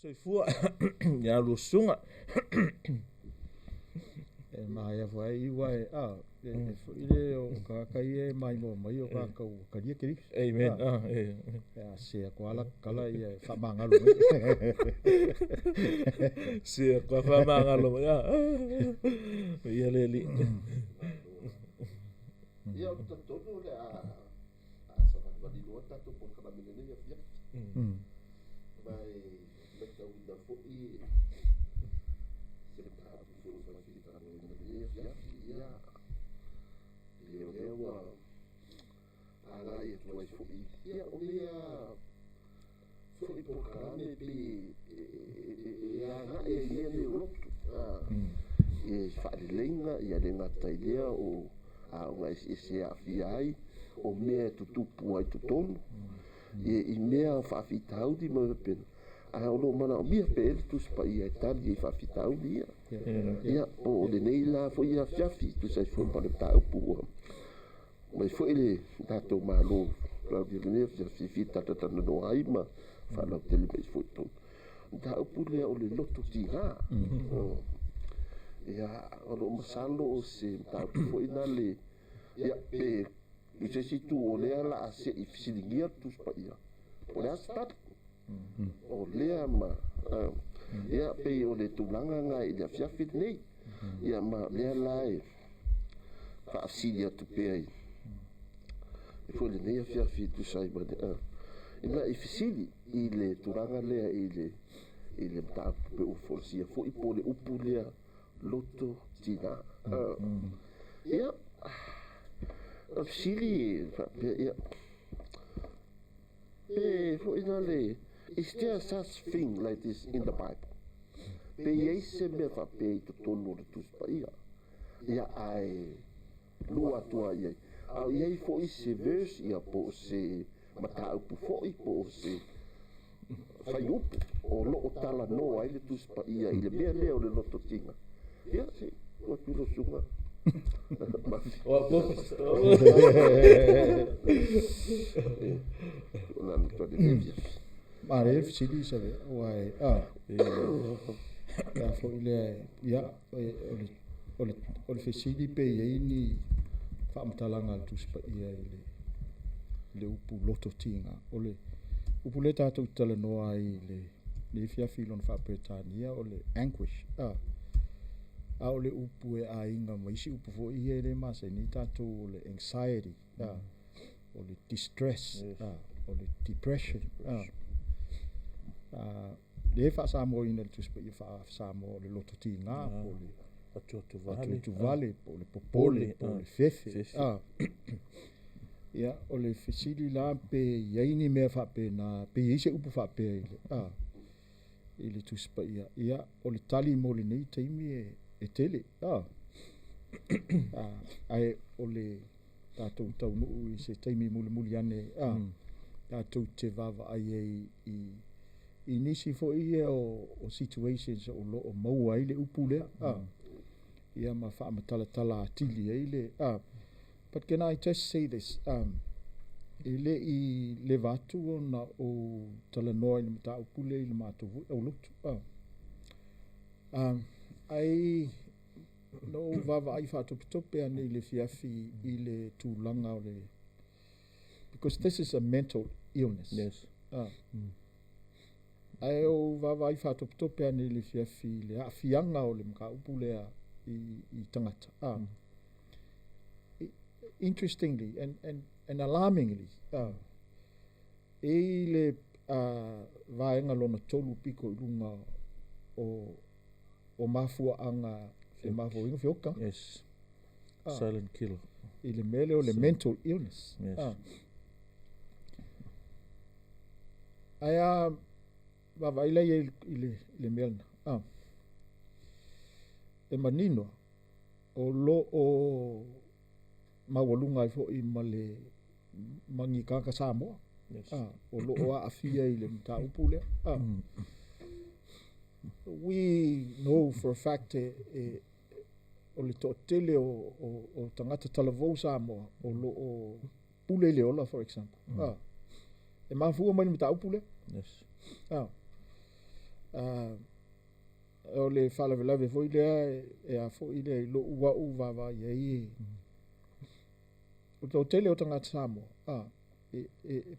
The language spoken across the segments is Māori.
soifua ia lusuga mai ava ai ua ile o kakai e mai mo mai o kakau kalia kiri amen se ko ala kala ia famangalo se ko famangalo ia leli ia o tatono le a sa vali lota to por kala menene ia fia mai le tau da foi se ta fu fa fita no ia fia ia lewa ala ia tuai foi ia o ia foi por kala me pe ia na ia le roto e fa lenga ia lenga tailea o a nga se afia ai o mea tutupu ai tutonu i mea whawhitaudi mo pena a o lo mana o mea pēle tus pa ia tali i whawhitaudi ia o le nei la fo ia fiafi tu sai fo pa le tau pua mai fo ele tato malo la virne fiafi fita tatana no ai ma whalau tele mai fo ton tau pule o le loto tira ia o lo masalo o se tau fo ina le ia pe i se situ o lea la a se i fisilingia tus pa ia o lea stat o lea ma ia pe o le tulanga nga i lea fiafit nei ia ma lea la e fa asilia tu pe ai e fo le nei a fiafit tu sai ma ina i fisili i le tulanga lea i le mta pe u forsia fo i po le upu lea loto tina ia Sili, for inale, is there such thing like this in the Bible? Pe se me fa pe to tonu tu spaia. Ia ai lua tua ia. Au ia fo ise verse ia po se Mataafa pu fo i po se fai upu o lo Talanoa le tu spaia ile me le o le loto tinga. Ia si, o tu lo suma. Mafi. Ma ele fili sabe, uai, ya fo ile ya ole fili pe ini fa mtalanga tu spa ia ile le upu loto tinga ole upu le tato Talanoa ile le fia filon fa Britania ole anguish a ole upu e a inga maisi upu fo i ele masa ni tato ole anxiety ole distress ole depression le fa sa mo ina tu spa i fa sa mo le loto tinga ole tu vale ole popole ole fefe ia ole fisili la pe yaini me fa pe na pe ise upu fa pe ile tu spa ia ole tali mo le nei taimi e tele ai ole tatou taunu i se taimi muli ane tatou te vava ai i nisi fo i o situations o lo o mau ai le upu lea ia ma wha amatala atili ai le but can I just say this ele i le vatu o na o Talanoa i le mata upule i le mātou au lutu ai no vava ai fa tope ane i le fiafi i le tūlanga o le because this is a mental illness Yes. ai o vava ai fa tope ane i le fiafi i le afianga o le mka upu lea i tangata interestingly and alarmingly e le vaenga lona tolu piko i lunga o mafua anga e mafua inga fioka Yes. Silent killer. i le mele o le mental illness Yes. aya vavaila i le melna e manino o lo o mawalunga i fo i male mangi kaka Samoa Yes. o lo o afia i le mta upule we know for a fact o le totele o tangata talavou Samoa o lo o pule le ola for example e mafua mani mta upule Yes. le whalavelave fo i lea e a fo i lea i lo ua uwawa i ei. O tau tele o tangata Samoa.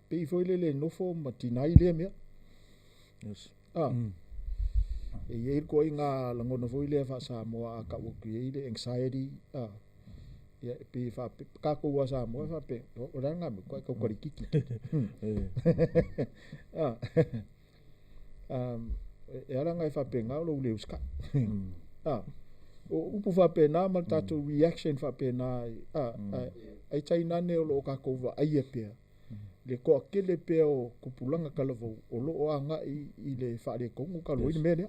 Pei fo i le nofo ma tinai lea mea. Yes. E iei ko i ngā langona fo i lea wha Samoa a ka woku i le anxiety. Ia pe fa ka ko wa Samoa fa pe o ranga me ko kari kiki. E ala ngai fa pe ngā lo le uska. O upu fa pe na ma tato reaction fa pe na ai tai nane o lo ka ko wa ai pe. Le ko akele pe o kupulanga kalavo o lo o anga i le fa le kongu ka lo i mele.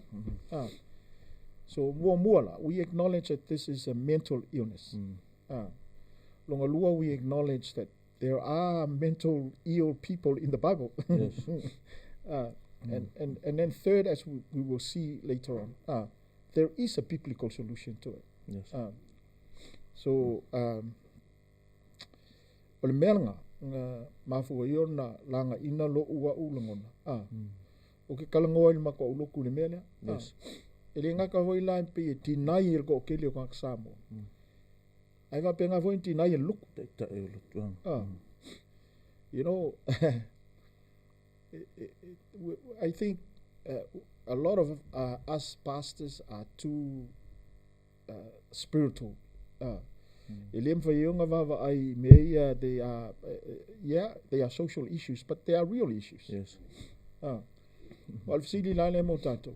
So mua we acknowledge that this is a mental illness. Longa lua we acknowledge that there are mental ill people in the Bible. Yes. And then third, as we will see later on, there is a biblical solution to it. Yes. So, ole melanga mafu i ona langa ina lo ua ulangona. O ke kalangoa i mako uloku le mele. Yes. Ele ngaka hoi lai pe e tinai il ko kele o kak Samoa. Ai va penga hoi tinai il luku. You know, I think a lot of us pastors are too spiritual. Elem fa yonga vava ai mea they are they are social issues, but they are real issues. Yes. Wal fsili lale mo tato.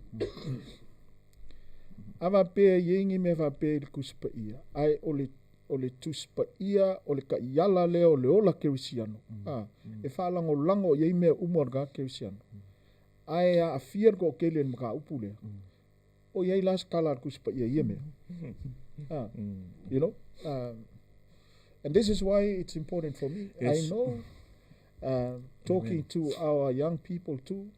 Ava pe yengi me va pe kuspa ia. Ai ole tuspa ia ole ka yala le ole ola kerisiano. E fa lango ye me umorga kerisiano. Ai a fier go kelen maka upule. O ye las kala kuspa ia ye me. You know? And this is why it's important for me. Yes. I know talking to our young people too.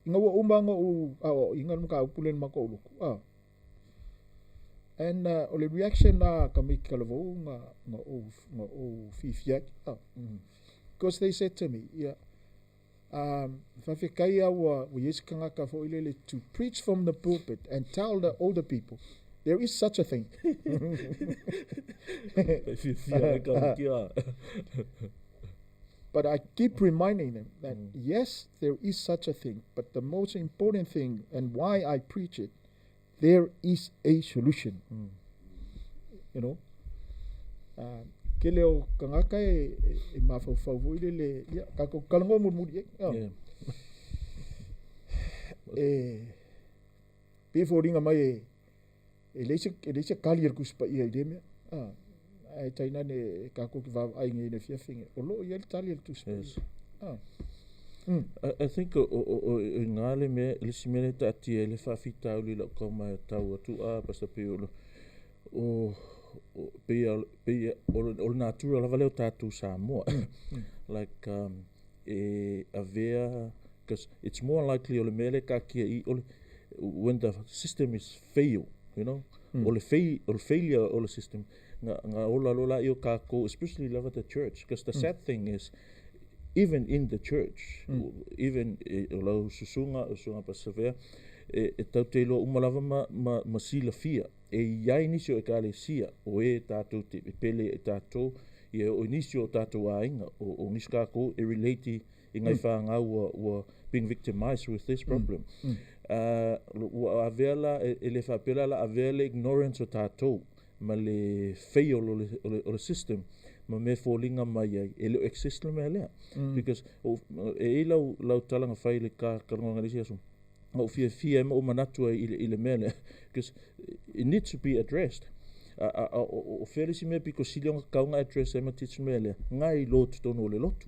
Inga wa umanga inga maka upulen maka uluku. And ole reaction na kami kalavo nga o fifiak. Because they said to me, Fafekaya wa yesikanga ka fo ilele to preach from the pulpit and tell the older people there is such a thing. But I keep reminding them that yes, there is such a thing, but the most important thing and why I preach it, there is a solution. You know? Kele o kangaka e mafau ile ya kako kalango murmuri pe foringa mai e lese kalier kuspa ia ideme ai taina ne kako ki va ai nge ne fiafinga o lo ia talier tuspa. I think o ngale me lisimele tati ele fa fita uli lo koma tau tu pasta pe o be all natural valeu tatu Samoa. Like avea, because it's more likely ole mele ka kia when the system is fail, you know, ole failure ole system nga ola lola io ka ko, especially love at the church, because the sad thing is even in the church, even lo susunga pasavea tau te lo umalava ma sila fia ia inisio e kale sia o tātou te pele tātou o inisio tātou ainga o niskako relate i ngai whāngau wa being victimized with this problem. Avela le whapela la avela ignorance o tātou ma le fail o le system ma me fōlinga mai ai e leo exist le mea lea because lau talanga whai le ka karonga ngarisi asu o fia o manatua i le mele because it needs to be addressed o ferisi me because silionga kaunga address e matitsu mele ngai lotu tono le lotu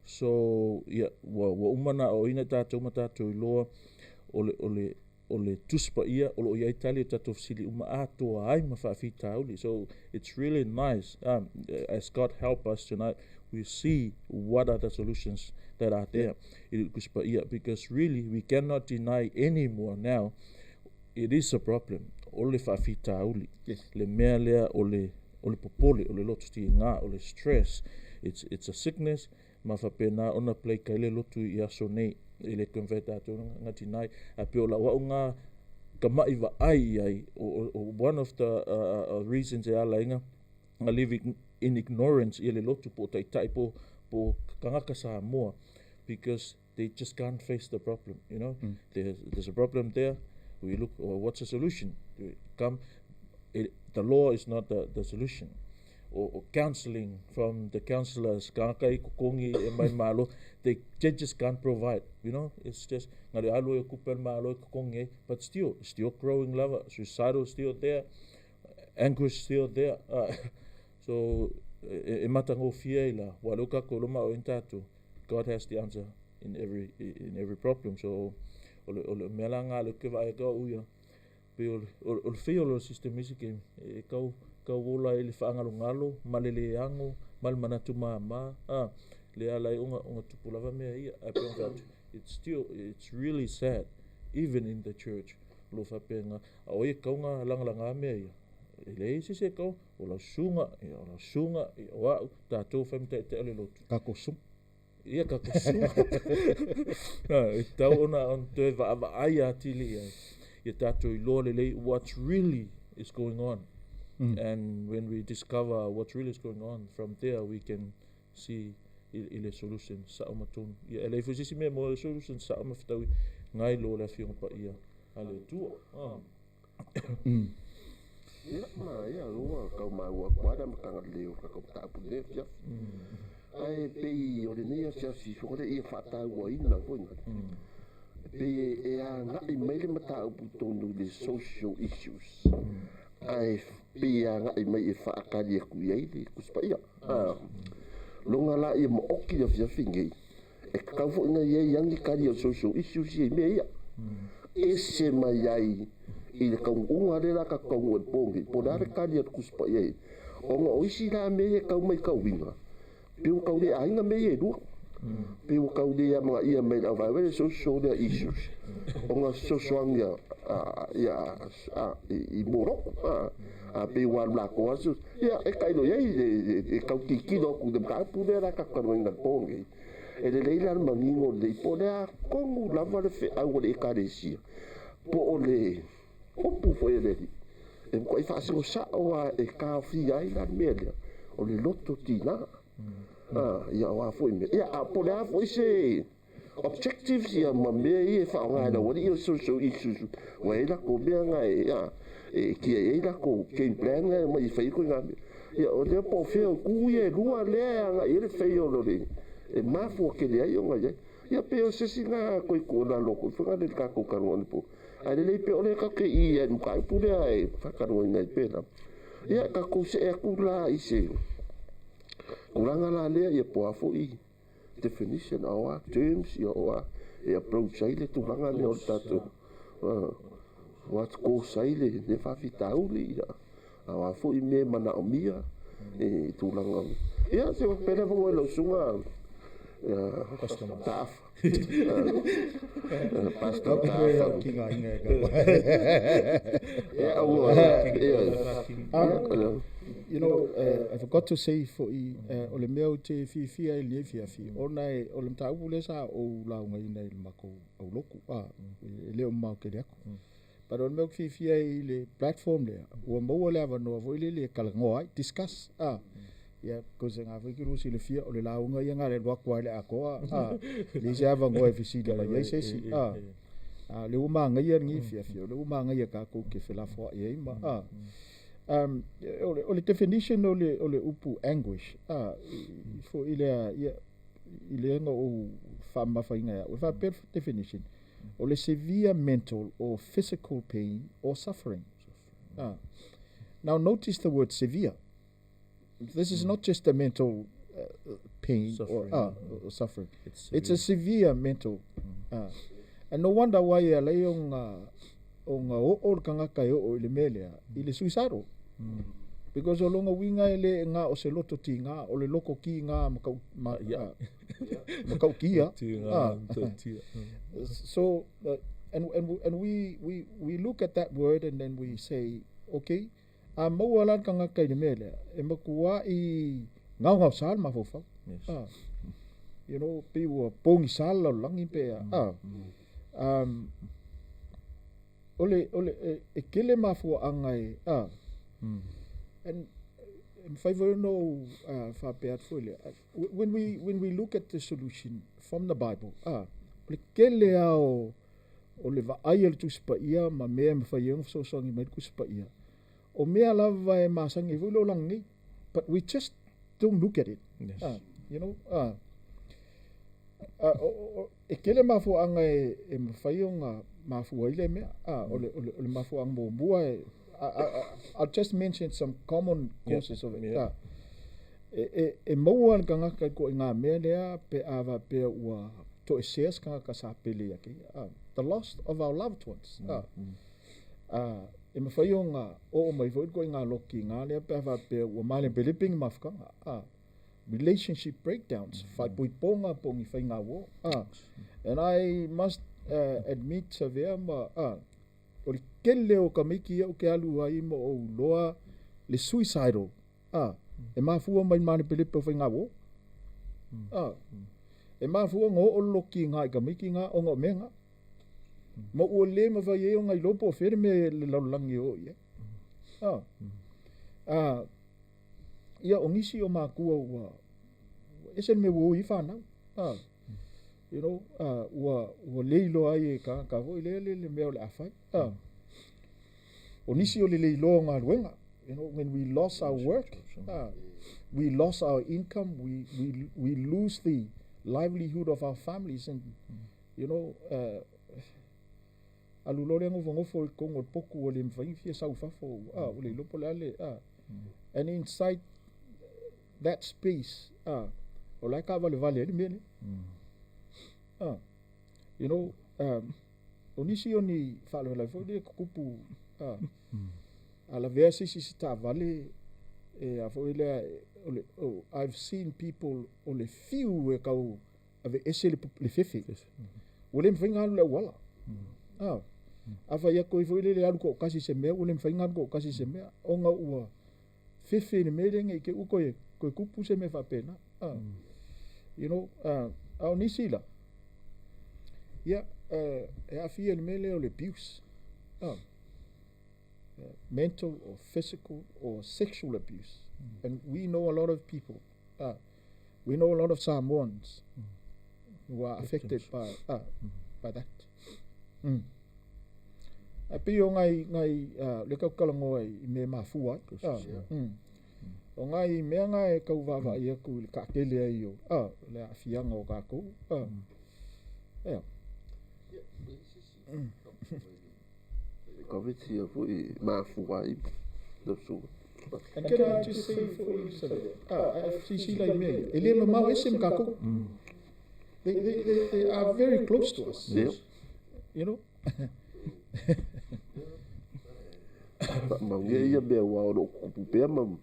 so wa umana o ina tātou matatu i loa o le tuspa ia o ia Italia tātou fisili uma atoa ai ma whaafita auli. So it's really nice as God help us tonight we see what are the solutions that are there because really we cannot deny anymore now it is a problem o le whaafita auli le mea lea o le popole o le lotu ti ngā o le stress it's a sickness ma whapena ona play kai le lotu i aso nei i le konveta atu ngati nai a pe o la wau ngā ka maiva ai o one of the reasons e ala inga nga living in ignorance i le lotu po tai po kangaka sa moa, because they just can't face the problem, you know. There's a problem there. We look, what's the solution? The law is not the solution. Or counseling from the counselors, kangaka i kukongi e mai malo, they just can't provide, you know. It's just ngari alo e kupel malo e kukongi, but still growing lava, suicidal still there, anguish still there. So e matango fia ila waluka koloma o intatu. God has the answer in every problem. So ole melanga le ke vai ka uya pe ol fio lo system isike e kau wola ile whaangalo malele ango mal manatu ma le alai unga tupulava mea ia it's really sad even in the church lo whapenga a oe kaunga langalanga mea ia ele isi se kau o la sunga wa tātou whamita te ole lotu Kakosum. ia kakosum e tau ona on te wa ai atili ia tātou I loa lelei what's really is going on. And when we discover what really is going on, from there we can see ile solution sa umatun. Ia ele fusisi me mo solution sa umaftawi ngai lo la fiong pa ia ale tu. Ia loa kau maua kuada makanga leo ka kau tapu le fia. Ai pei o le nia sia si so le ia fata wa ina fo. Pei e a ngai mai mata upu tonu de social issues. Ai pia ngai mai e whaakari e kui eile kuspa ia longa la i mo oki a fia fingi e kakau ina iei yangi kari o social issues iei mea ia e se mai ai i le kaungunga re la ka kaungu e pongi po nare kari a kuspa iei o nga oisi la mea e kau mai kauinga piu kau le ainga mea e rua piu kau le a mga ia mea a vai social issues o nga social ia i moro a pe wan la ko asu ia e kai no ye e kau ki no ku de ka pu de la ka ka no inga pongi e le leila mangingo le pone a kongu la va le fe a o le ka de si po le o pu fo ele e ko i fa so sa o e ka fi ai la media o le lotto tina ia wa fo me ia a po le fo se objectives ia ma me e fa nga na o le social issues wa ila ko be nga ia e ki e la ko ke plan mai fai ko nga ia o le po fe ku ye lua le nga ile fai o le e ma fo ke le yo nga ia pe o se singa ko na lo ko fa le ka ko ka no po ai le pe o le ka ke i en ka pu le ai fa ka no nga pe na ia ka ko se e ku la i se uranga la le ia po afo i definition our terms your approach ile tu langa le o tatu what ko saile ne fa fitauli a fo I me mana o mia e tu langa ia se o pena vo lo sunga Mataafa pastor Mataafa Kinga inga ia you know, I forgot to say for ole mea te fia I le fia ona ole mta ule sa o la nga ina I mako o loku le o mau ke ako but ole mea fia I le platform le o mo le ava no vo le kala ngoi discuss ya koze nga ve kiru si le fia ole la nga ia nga le wa kwa le ako le se ava ngoi fisi la ye se si le o ma nga ia ngi fia le o ma nga ia ka ko ke fela fo ye ma ole definition ole upu anguish for ile nga o fama fainga ya with a perfect definition ole severe mental or physical pain or suffering. Now notice the word severe. This is not just a mental pain suffering, or suffering. It's a severe mental and no wonder why le onga o kanga kai o ile melea ile suicidal because o longa winga ile nga o se loto ti nga o le loko ki nga makau kia so and we look at that word and then we say okay a mawala kanga kai ile melea e makua I ngau sal ma fofa you know piwa pongi sal langi pe e kele mafua angai and favor no when we look at the solution from the Bible ole kele ao ole va ayel tu spaia ma me fayeng so songi met ku spaia o mea lava e masangi vulo langi but we just don't look at it. Yes. You know e kele mafua angai e mafayonga mafua ile mea ole mafua ang bua I'll just mention some common causes of it. E mauan ka ngaka ko ngā mea lea pe awa pe ua to e seas ka ngaka sa pele ake. The loss of our loved ones. E mawhaionga o mai void ko ngā loki ngā lea pe awa pe ua male beliping mafkanga. Relationship breakdowns. Whai pui ponga pongi whai ngā wo. And I must admit severe ma o kele o ka miki o ke alu ai mo o loa le suicidal. E mafua mai mane pelipe o whainga wo. E mafua ngō o loki ngā i ka miki ngā o ngā menga. Ma ua le ma whai e o ngai lopo o where me le laulangi o ia. Ia o ngisi o mākua ua esen me wo i whanau. You know, ua leilo ai e ka ho i le mea o le awhai. O nisi o le leilo ngā ruenga. You know, when we lost our work, we lost our income, we lose the livelihood of our families, and you know, alulore ngofo kongo poku o le mfaifia sa ufafo o le lopo le ale and inside that space o la ka vale le mene you know, onisi oni falo la fo de kupu ala versi si ta vale afo ile I've seen people on le fiu e kau ave ese le fefe ole mfinga le wala afa ya ko ifo ile alu ko kasi se me ole mfinga ko kasi se me onga ua fefe ne merenga ke uko e ko kupu se me fa pena you know onisi la yeah I feel mele ole abuse mental or physical or sexual abuse. And we know a lot of people, we know a lot of Samoans who are affected by that. A pio ngai le kau kalango ai me mafua. O ngai mea ngai kau wawa ia ku le kakele ai o. Le afianga o kako. Yeah. Kawiti a fui mafua I do so. And can I just say for you, FCC like me, Elena Mawesim Kako, they are very close to us. Yeah. You know? Mangia ia bea wa o kupu pea mam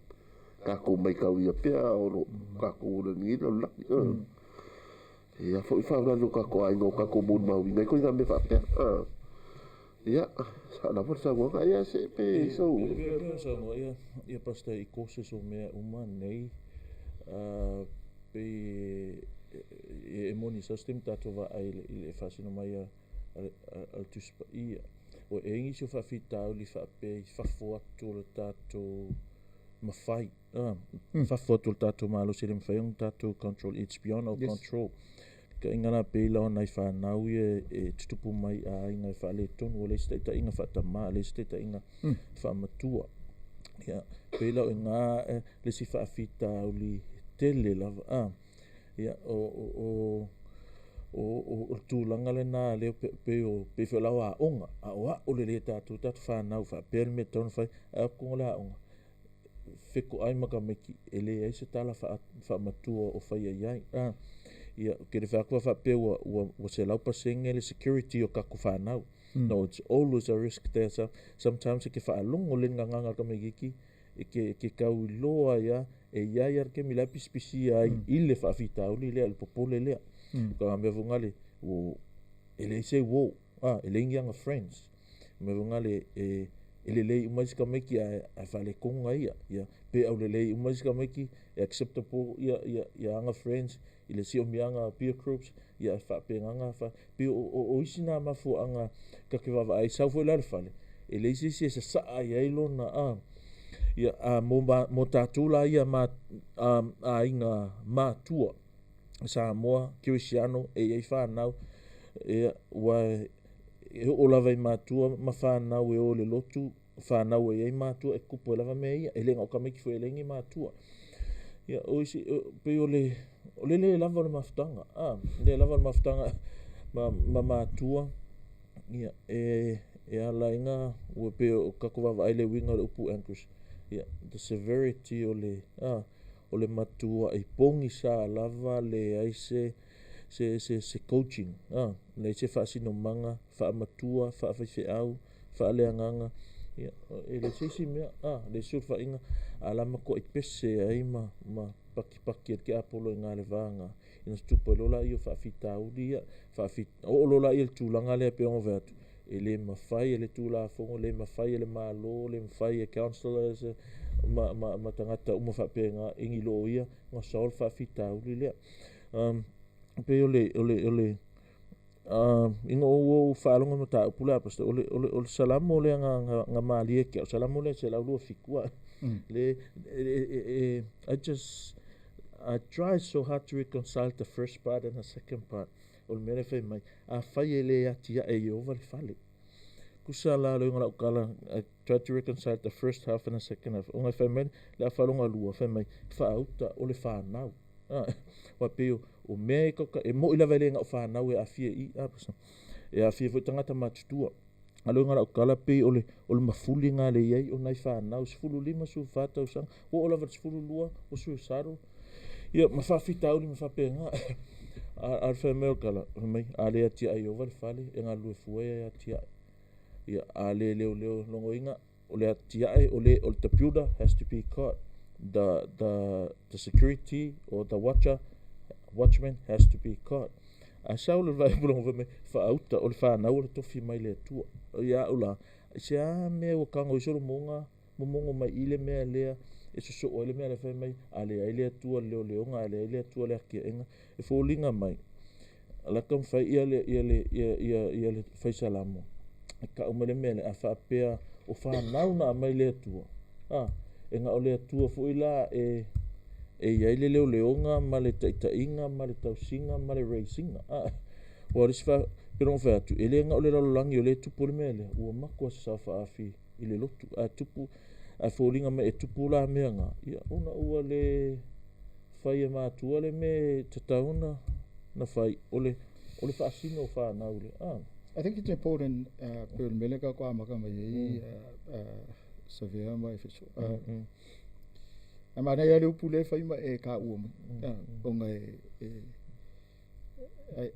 kako mai kau ia pea o kako ora ni lo laki. Ia foi fa no kako ai no kako bon mau ngai ko nga me fa pea. Ia, sa forza goga ia se pe so. Ia pasta I courses o mea uma nei pe e moni system tato va ai le fasino mai al tuspa ia o e ngi so fa fita li fa pe fa foto le tato mafai fa foto le tato malo se le mfai un tato control it's beyond our control. Ka ingana pela ona I whanau e tutupu mai a inga I whale tonu o le steta inga whatama, le steta inga whamatua. Ia, pela o ngā le si whaafita o li tele lava. Ia, o tūlanga le nā leo pe whilau a onga, a oa o le tātou whanau whapere me tonu whai, a kongo le a onga. Whiko ai maka meki, ele ai se tala whamatua o whai ai. Ia, ke le whakua whapea wa se laupa senge le security o kako whanau. No, it's always a risk there. So, sometimes ke whaalongo le nganga ka megiki, ke kau loa ia, e iai ar ke mila pispisi ai, ile whaafita uli lea, le popole lea. Ka mea vungale, ele se wo, ele ingianga friends. Mea vungale, ele lei umaisika meki a whale konga ia. Pe au le lei umaisika meki, acceptable ia anga friends, i le siomianga peer groups ia whaapenganga pe o isina mafuanga ka ke wawa ai sau foi la le fale e le isi se saa ia lona ia mo tatula ia a inga matua Samoa Kirisiano e ai whanau e o lava i matua ma whanau e o le lotu whanau e ai matua e kupo e lava mea ia e lenga o ka meki fo e lengi matua ia o isi pe o le lava o le mafutanga le lava o le mafutanga ma matua ia e ala inga ua pe o kako wawa ai le winga o le upu anchors ia the severity o le matua i pongi sa lava le ai se coaching le se whaasino manga whaamatua whaafeifeau whaaleanganga ia e le seisi mea le surfa inga alama ko i pese ai ma paki ke apolo ngā le vanga ina stupa lola i o whaafitauli ia o lola i le tūlanga le peongo veatu e le mawhai e le tūla fongo le mawhai e le malo le mawhai e counselors ma tangata uma whapenga ingi lo ia ngā saol whaafitauli lea pe ole inga o whaalonga mata upula pasta ole salamo le nga malie ke salamo le se la lua fikua I try so hard to reconcile the first part and the second part ole mele fai mai a fai ele atia e over le fale kusala le ngala ukala I try to reconcile the first half and the second half onga fai mai le whalonga lua fai mai whaauta ole whanau wa peo o mea e mo ila vele nga o whanau e afia i apasa e afia fo tangata matutua alo ngara ukala pe ole mafuli nga le iei o nai whanau sifulu lima su whata usang o ola vat sifulu lua o su saro ia mawhawhita uli mawhapenga ar whai mea ukala mai ale atia ai over fale e ngā lue fuea atia ia ale leo longo inga ole atia ai ole the builder has to be caught the security or the watchman has to be caught a saul vai blong me fa auta o fa na o tofi mai le tu ia ula se a me o kango i solo mongo mai ile me le e so o le me le fa mai ale ile tu le nga ale ile tu le ke enga e fo linga mai ala kam fa ia le fa salamo ka o me me a fa pe o fa na mai le tu enga o le tu fo ila e ia ile leonga ma le taitainga ma le tausinga ma le racinga o risfa pero fa tu ele nga o le langi o le tupu le mele o mako sa fa afi ile lotu a tupu a folinga me e tupu la menga ia ona o le fai ma tu le me tatauna na fai ole fa sino fa na ole I think it's important per meleka kwa maka mai severe mai Efeso ama nei ale upule fai ma e ka u onga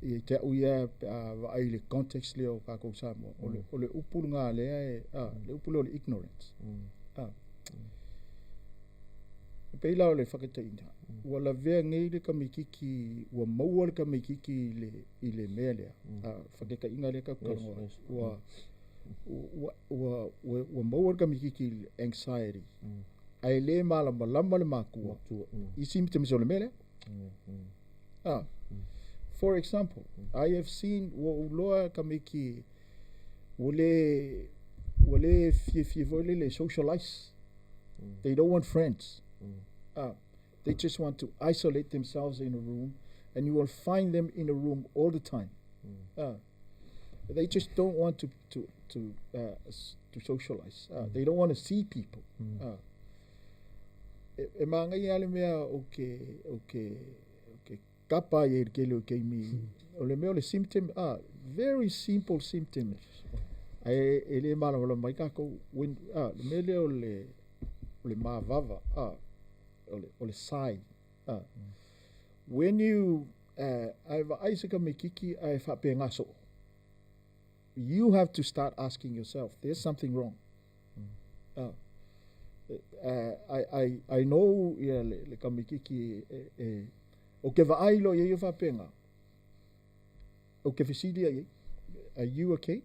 e te uia va ai le context le o ka ko samo ole upul nga le le upul ole ignorance pe la ole fakataina wala ve ngai le kamikiki wa mau le kamikiki le mele fakeka inga le ka ko wa mau le kamikiki anxiety ai le malama le makua i symptoms o le mele for example I have seen wo loa kamiki wole fie vole le socialize they don't want friends they just want to isolate themselves in a room and you will find them in a room all the time they just don't want to socialize they don't want to see people e manga i ale mea okay kapa ye kelo ke mi ole me ole symptom very simple symptom ai ele mala wala mai ka ko when le mele ole mavava ole sai when you I've Isaac Mikiki I fa pengaso you have to start asking yourself there's something wrong I know le kamikiki o ke vai lo ye fa penga o ke fisidi ye are you okay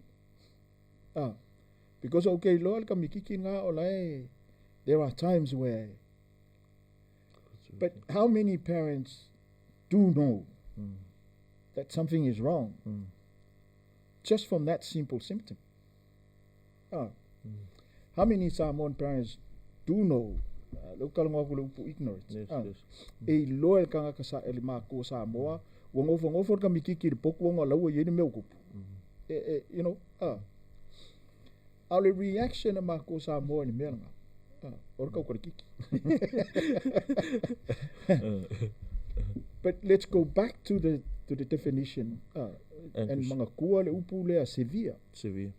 because okay lo al kamikiki nga olai there are times where but how many parents do know that something is wrong just from that simple symptom. How many Samoan parents do know ignorance? E loa kanga kasa ele mako Samoa wongofo ka mikiki pok wonga lawa yene meukupu. You know, our reaction to mako Samoa ni melanga. Orka kiki. But let's go back to the definition. And mga kua le upu le severe. Severe.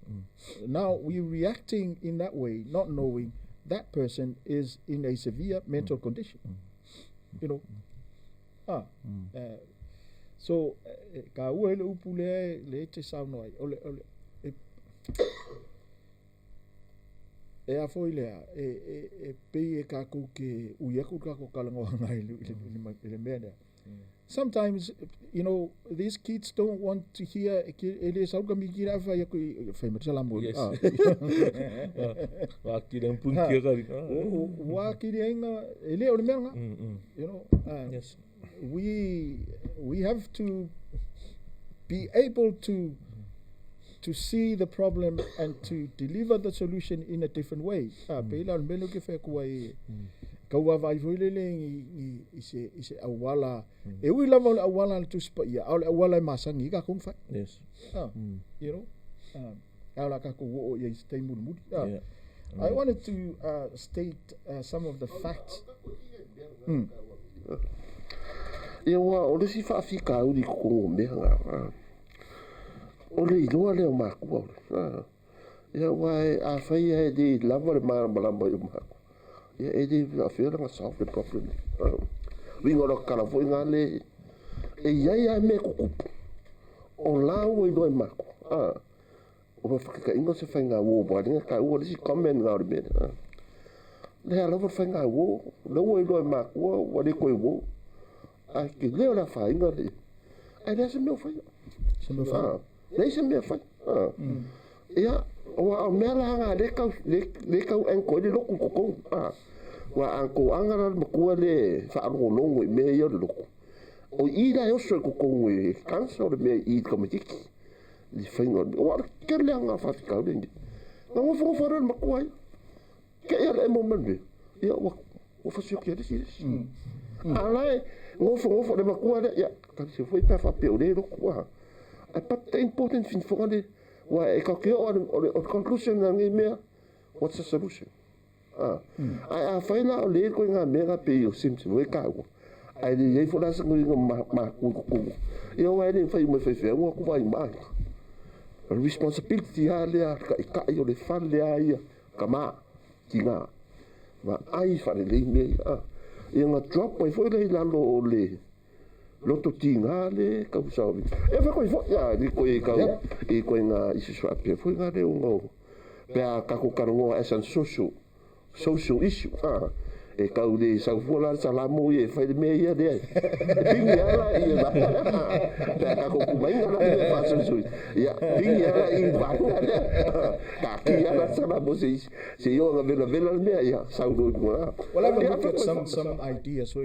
Now we're reacting in that way, not knowing that person is in a severe mental condition. You know. So ka ua le upu le te sauno ai ole e a foi lea e pe e ka ko ke uia ko ka ko kalango ngai le mena. Sometimes, you know, these kids don't want to hear ele sauka mikira fa ya ko fa matala mo. Wa ki den pun ki ka wa ki denga ele ole mena. You know, yes. We have to be able to see the problem and to deliver the solution in a different way. Pela melo ke fa ko ai kaua vai voilele i se awala e ui lava le awala tu spa ia au le awala masangi ka kung fa. Yes. You know, ala ka ko o ia stay mudi. I wanted to state some of the facts. Ia wa o le si fa fika uri ko me nga. O le iloa le maku. Ia wa a fai e di lava le mara mo maku. Yeah, it is a feeling of solve the problem. We got a color for ngale. E ya me kuku. O la o I do mako. O fa ingo se fa nga wo ba dinga ka o si comment nga be. Le ala fa nga wo, lo o do mako o de ko wo. A ki le la fa ingo le. Ai da se me fa. Se me fa. Le se me fa. Ya o mela nga le ka en ko de lo ko wa anko angara makua le whaaro longo I mea ia loko. O ira e oso e kukongo e kansa o le mea I kamatiki. Li whainga o ara kele anga whawhikau rengi. Nga ngofo whara makua ia. Ke ea le emo manwe. Ia o whasio kia resi resi. Alai ngofo le makua le ia. Kari se whai pia whapea o le loko waha. Ai pata important fin whangane. Wa e kakea o conclusion nga nge mea. What's the solution? Ai a faila o le ko nga mega pe o simsim we ka ko ai le fo la ngo ma ku yo wa le fai mo fe ngo ku vai mai responsibility ha le ka yo le fa le ai ka ma ki nga ma ai fa le me e nga drop po fo le la lo lo to tinga le ka usa e fa ko fo ya di ko e ka e ko nga I se swa pe fo nga le ngo pe ka ko ka ngo esan social issue e kau le sau fola salamo e fai me ia de bingi ala I ba ka ko mai ngala e fa so ya bingi ala I ba ka ki ala salamo se yo nga vela me ya sau do ngala. Well, I look at some ideas so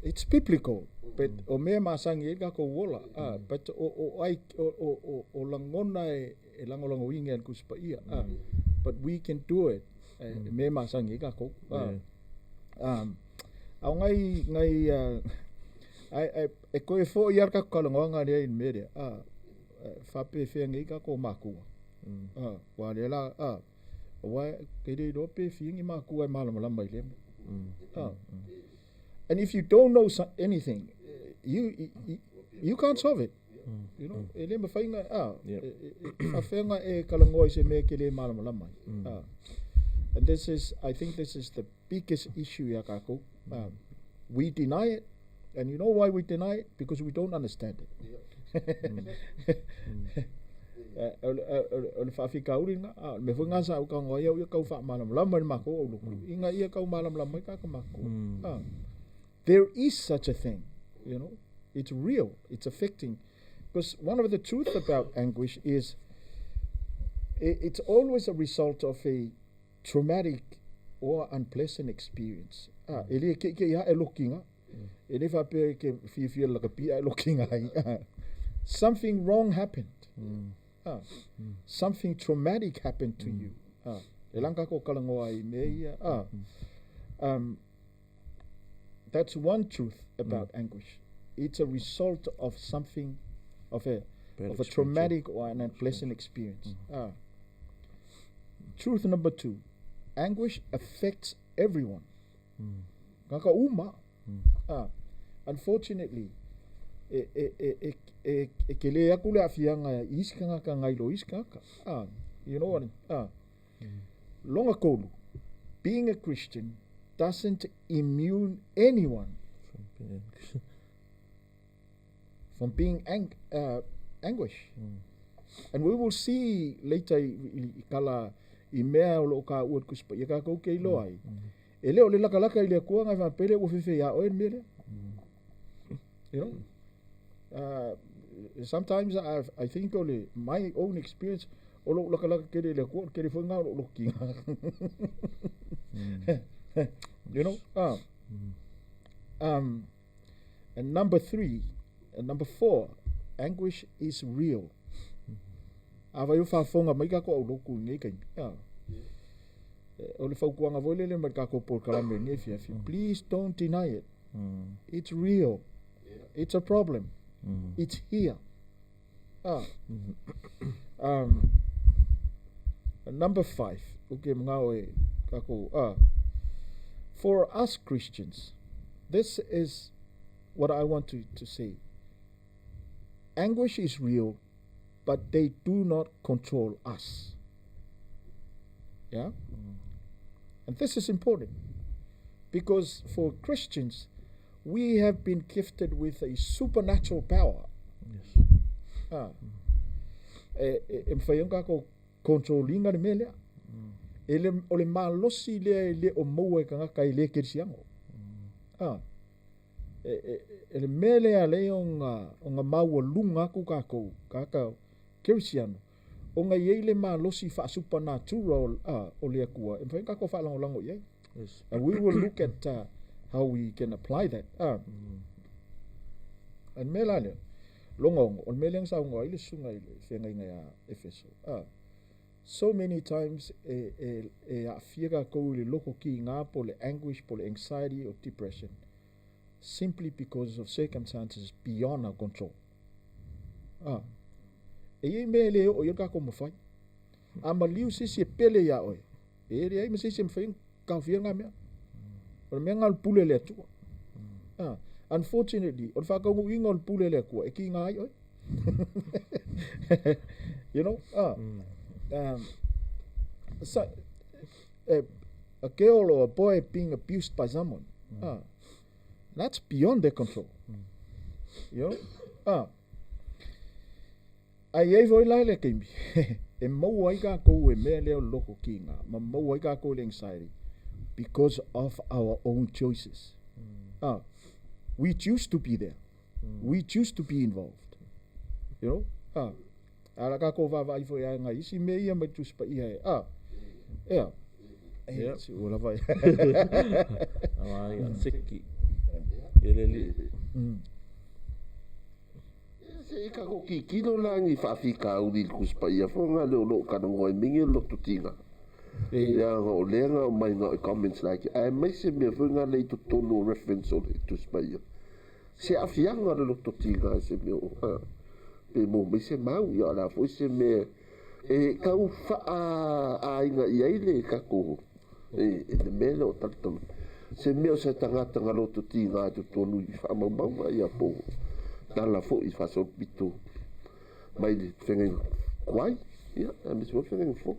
it's biblical, but o me masangi ka ko wola but o langona e langolango winga ku spa ia but we can do it. Me masangi ka ko au ngai ai ko e fo iar ka kalonga nga in media fa pe fe ngai ka ko maku wa le la wa ke de do pe fi ngi maku ai malama mai le and if you don't know anything you can't solve it. You know ele me fainga fa fenga e kalonga se me ke le malama mai. And I think this is the biggest issue, Yakako. We deny it, and you know why we deny it? Because we don't understand it. O le whawhika uringa, me whunga sa uka ngoia ua kau wha malam lama ni mako o luku. Inga ia kau malam lama I kaka mako. There is such a thing, you know. It's real. It's affecting. Because one of the truths about anguish is it's always a result of a traumatic or unpleasant experience. Ele ke ia e lokinga. e ne whape ke whiwhia laka pia looking ai. Something wrong happened. Something traumatic happened to you. E langa ko kalangoa I mea. That's one truth about anguish. It's a result of something, of a traumatic or an unpleasant experience. Truth number 2, anguish affects everyone. Kaka uma. Unfortunately, kele akule afianga iskanga ka ngailo iskanga. You know what? Longa kolu. Being a Christian doesn't immune anyone from being anguish. And we will see later kala I mea o ka uat kuspa ia ka kau kei loai. E leo le laka I le kua ngai whapere o whiwhi a oen mele. You know? Sometimes I think only my own experience o lo laka kere le kua kere whunga o lo ki. You know? And number 4, anguish is real. Awa yo whafonga mai ka ko au loku nei kai. O le whaukuanga voilele mai ka ko por kalame nei fiafi. Please don't deny it. It's real. It's a problem. It's here. Number 5. Okay, mga oe ka ko. For us Christians, this is what I want to say. Anguish is real, but they do not control us. Yeah? And this is important, because for Christians, we have been gifted with a supernatural power. Yes. Mwhaianga ko controllinga le mele. O le malosi le o maua ka ngaka I le kerisiango. Ele mele a le o nga maua lunga ku kako kaka kerisiano. O nga yeile ma losi fa supernatural o le akua. E whainga ko whalango lango yei. And we will look at how we can apply that. And mela le longongo o mele ang saungo ile sunga ile whenga inga ya Efeso. So many times a fiega ko le loko ki ngā po le anguish, po le anxiety or depression, simply because of circumstances beyond our control. E me le o yaka ko mafai. Ama liu sisi e pele ya oi. E re ai sisi mfai ka fianga mea. O me ngal pule le tu. Unfortunately, o fa ka ngu ngol pule le ko e ki ngai oi. You know? So, a girl or a boy being abused by someone, that's beyond their control. You know? Ai ei voi laile kimi. E mau ai ka ko e me leo loko kinga. Ma mau ai ka ko le anxiety because of our own choices. We choose to be there. We choose to be involved. You know? Ala ka ko va vai foi nga isi me ia mai tuspa ia. Yeah. Yeah. Ola vai. Ai seki. Eleli. Se ka ko ki kilo langi fa fika uli kuspa ia fo nga lo kana ngoi mingi lo tutinga. Ya o lenga mai nga comments like ai mai se me funga le to tonu reference o tuspa ia. Se afianga lo tutinga se me pe mo me se mau ia la fo se me e ka u fa a inga ia le ka ko e me lo tanto se me o se tangata ngalo tutinga to tonu I fa mamba ia po dalla fo I fa so bitu mai le fengen kwai ia a me so fengen fo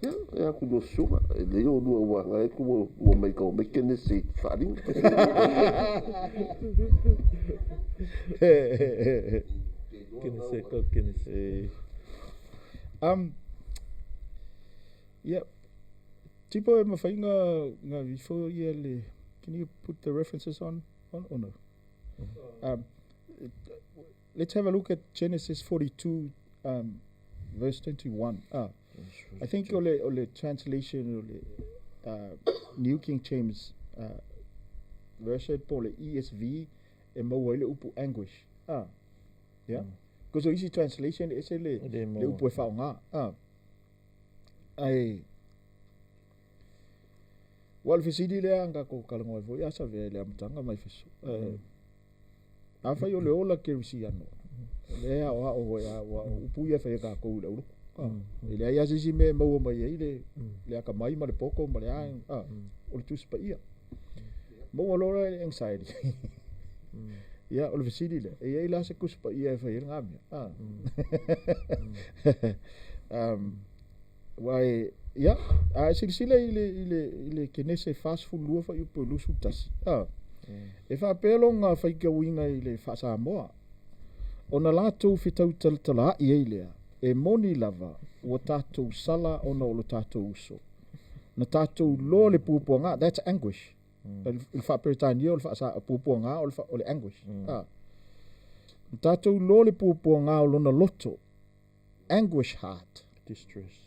ia e aku do suma le yo no wa nga e ku o mai ko me kene se faring Kene se. Yeah. Tipo e mawhainga nga before ia le. Can you put the references on or no? Let's have a look at Genesis 42, verse 21. I think ole translation ole New King James version po le ESV e mau ai le upu anguish. Yeah. Because easy translation is le upu e whaonga. Ai wal fisidi le anga ko kalango vo ya sa ve le amtanga mai fiso. Afa yo le ola ke risiano. Le o ya upu ya fa ka ko le ele ia sisi me mau mai ele le aka mai ma le poko ma le ai o le tuspa ia mau lora anxiety ia o le visidi le e ia la se kuspa ia fa ia ngami wai ia a silsila ile kenese fast food lua fa i po lusu tasi e fa pelonga fa ka winga ile fa sa moa ona la tu fitau tala ia ile e moni lava o tātou sala ona o lo tātou uso. Na tātou lo le pupuanga, that's anguish. Il fa peritania o le fa sa pupuanga o le anguish. Na tātou lo le pupuanga o lona loto, anguish heart. Distress.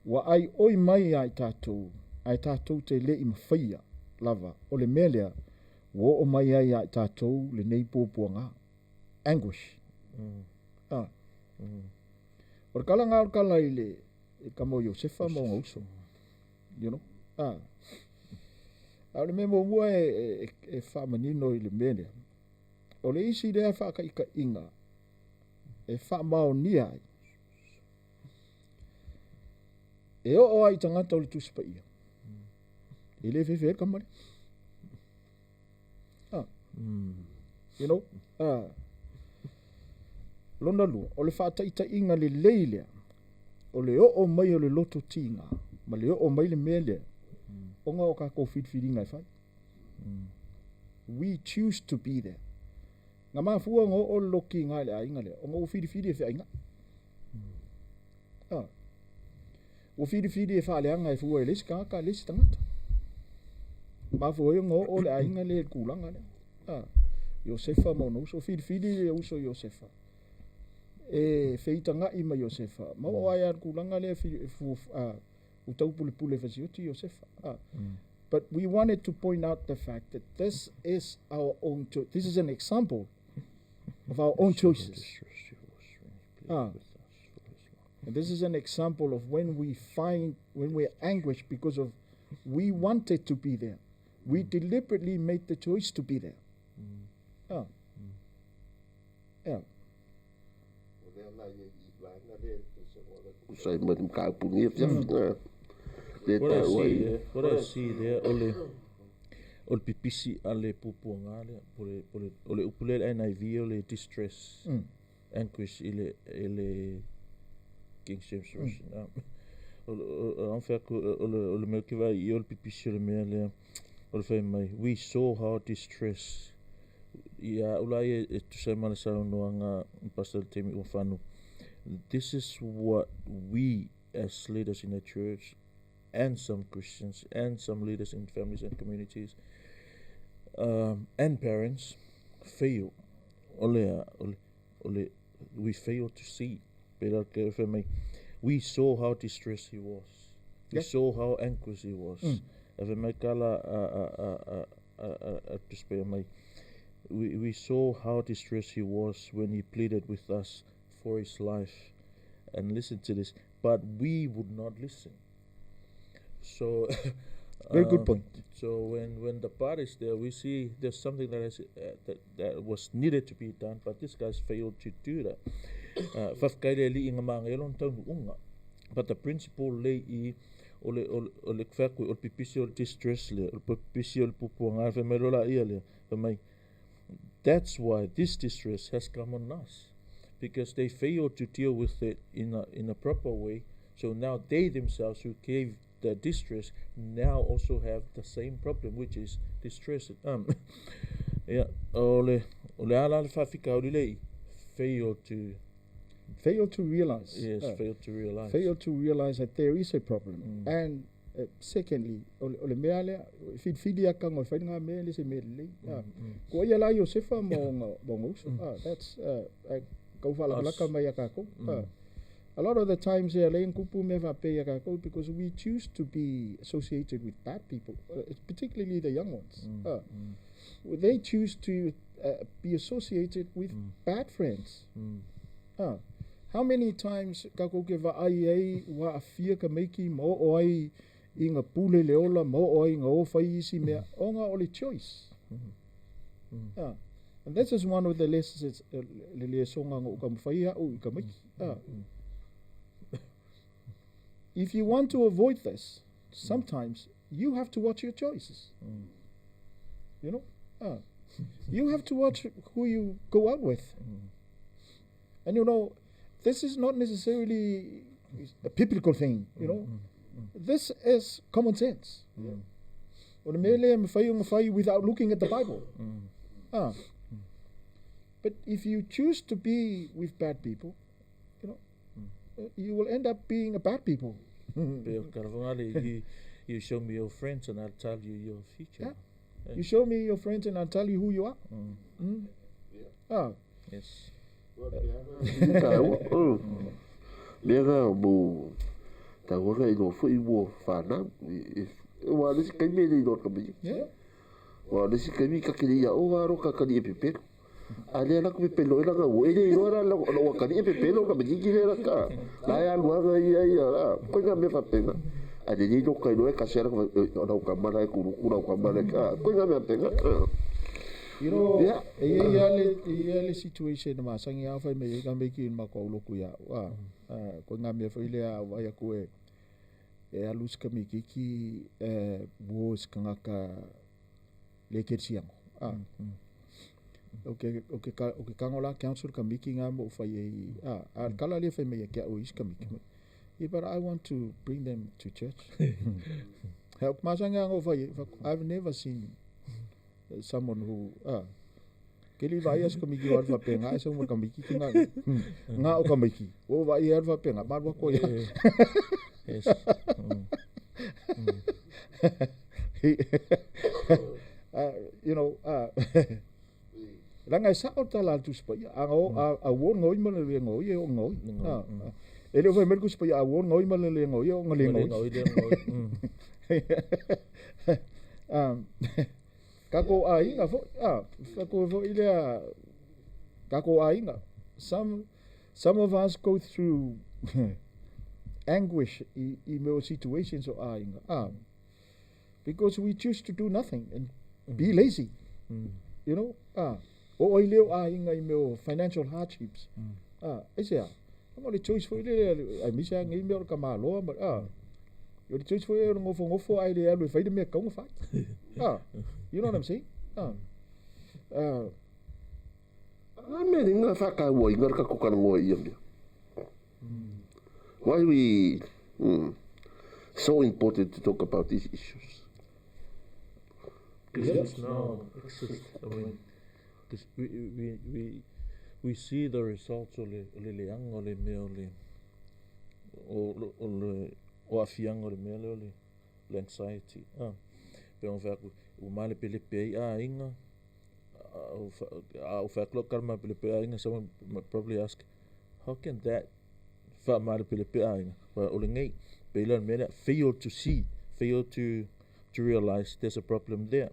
Wa ai oi mai ai tātou te le i mawhaia lava o le melea, wo o mai ai tātou le nei pupuanga, anguish. O kalanga o kala ile kamo Josefa mo ngauso. You know? A le memo mua e whamanino ile mene. O le isi rea whaka ika inga. E whamao ni ai. E o ai tangata o le tuspa ia. Ile fefe kamari. You know? Lona lua, o le whaataita inga le leilea, o le o mai o le loto tinga, ma le o mai le mele, o ngā o ka kou whiwhiri ngai whai. We choose to be there. Ngā mafua ngō o loki ngai le a inga le, o ngā o whiwhiri e whi inga. O whiwhiri e wha le anga e fua e lesi ka lesi tangata. Mafua ngō o le a inga le kulanga le. Josefa mono uso, whiwhiri e uso Josefa. E feitanga ima Josefa. Mau ai ar kulanga le utau pule fasioti Josefa. But we wanted to point out the fact that this is our own choice. This is an example of our own choices. And this is an example of when we're anguished because of we wanted to be there. We deliberately made the choice to be there. What I see there, ole pipisi ale pupuanga le, ole upulele NIV ole distress, anguish ile King James Version. En fait, ole melkiva I ole pipisi ole mele, ole fai mai. We saw how distress. Ia ulai e tusai mana sa noanga pastor Temi Ufanu. This is what we as leaders in the church and some Christians and some leaders in families and communities and parents fail. We fail to see. We saw how distressed he was. We saw how anxious he was. We saw how distressed he was when he pleaded with us for his life. And listen to this. But we would not listen. So very good point. So when the part is there, we see there's something that has that was needed to be done, but this guy's failed to do that. But the principle lay I ole kfaku ol pipisi ol distress le ol pipisi ol pupuanga fe merola ia le mai. That's why this distress has come on us, because they failed to deal with it in a proper way. So now they themselves who gave the distress now also have the same problem, which is distress. Yeah, ole ala fa fika ole fail to realize. Yes, fail to realize. Fail to realize that there is a problem. And secondly, ole meale fidi akanga fainga mele se mele. Ko ia la Josefa mo ngos. That's go fala blaka mai akako. a lot of the times because we choose to be associated with bad people, particularly the young ones. They choose to be associated with bad friends. How many times kako ke va ai wa afia ka meiki mo oi inga pule leola mo oi nga o fai isi mea onga ole choice. And this is one of the lessons le songa ngo ka mfai o ka meiki. If you want to avoid this, sometimes you have to watch your choices. You know? You have to watch who you go out with. And you know, this is not necessarily a biblical thing, you know. This is common sense. Without looking at the Bible. But if you choose to be with bad people, you know, you will end up being a bad people. You show me your friends and I'll tell you your future. You show me your friends and I'll tell you who you are. Yes. Mega mo ta wanga ino fu iwo fana wa lesi kaimi ni do kabi wa lesi kaimi ka kiri ya o wa ro ka kali pepe ale la ko pepe lo ila ga wo ile ro la wa kali pepe lo ka bi ki le ka la ya lo ga ya ko ga me fa pena ale ni do ka lo ka shera ko na ka mala ku ka mala ka ko ga me pena. You know, yeah, situation ma sangi a fai me ka me ki ma ko lo ku ya wa ko nga me fa ile a wa ya ku e a lus ka me ki bos ka ka le ke siang okay ka ngola council ka me ki nga mo fa ye kala le fa me ke o is ka me ki but I want to bring them to church. Help ma sanga ngo fa ye I've never seen someone who keli vai as kamiki wa fa penga so mo kamiki kinga nga o kamiki o vai ar fa penga ba ko ya. Yes. You know langa sa o tala tu spa a wo ngoi mo le ngoi o ngoi ele foi mer ku spa a wo ngoi mo le ngoi o ngoi kako ainga fo kako fo ile kako ainga some of us go through anguish email situations or ainga because we choose to do nothing and be lazy. You know o ile ainga email financial hardships ese I'm only choice for ile I miss ang email ka malo but your choice for ngofo ai le lu fai de me ka ngo fa you know what I'm saying? Why we so important to talk about these issues? Because I mean, because we see the results o le mea o afiang o le mea le anxiety. Pero o male pele pe inga o fa kalma pele pe inga. Someone might probably ask, how can that fa male pele pe inga wa o le ngai pele me fail to realize there's a problem there.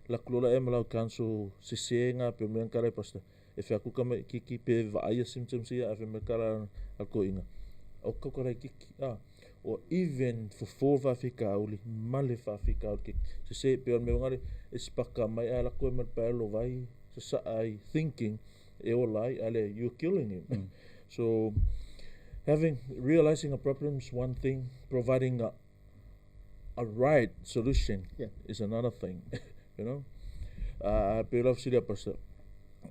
La klola e malau kanso se nga pe me kare pasta e fa ku kama ki pe va ai symptoms ia e me kara ko inga o ko kora ki or even for four Africa uli male Africa uli se pe me ngare espaka mai ala ko me pelo vai so I thinking e o lai ale you're killing him. So realizing a problem is one thing, providing a right solution is another thing. You know pe love siria pasta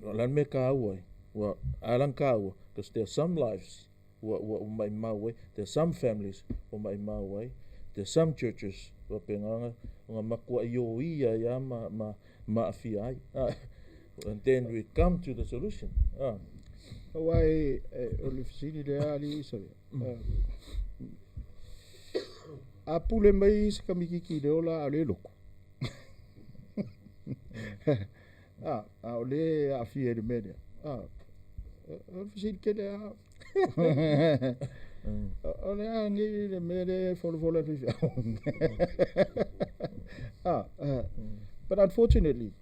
lan me ka awai wa alan ka awa because there are some lives my way. There's some families my way. There's some churches nga makwa yo ya Mafi and then we come to the solution. Why olifsini le ali so a pule mai se kamiki ki le ola ale loko ole a fie de media olifsini ke ole ngi le mere for but unfortunately,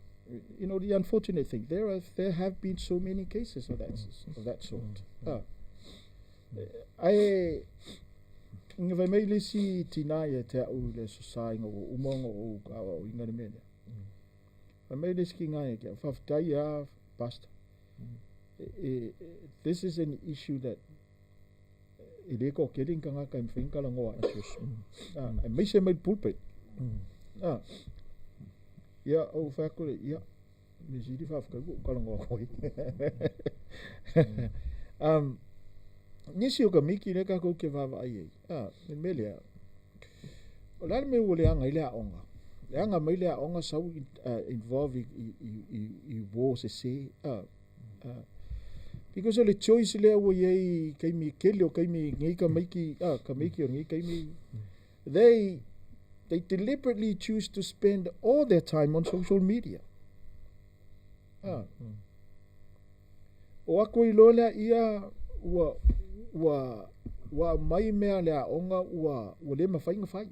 the unfortunate thing, there have been so many cases of that sort. I ngai mai le si tinai te au le society ngo umongo o ka o ingani mele. I mai le ski ngai ke faftai ya past. This is an issue that ele ko keling kanga ka mfinka la ngoa. I mai se mai pulpit. Ya o fa ko ya me si di fa ka ko la ngoa ko. Nisi o ka miki le ka ko ke vava ai. Me mele. O la me o le anga ile a onga. Le anga mai le a onga sau involve I wo se se because the choice le o ye kai mi kele o kai mi ngai ka maiki ka maiki o ngai kai mi they deliberately choose to spend all their time on social media. O ako I lola ia wa mai mea le onga wa le mawhainga whai.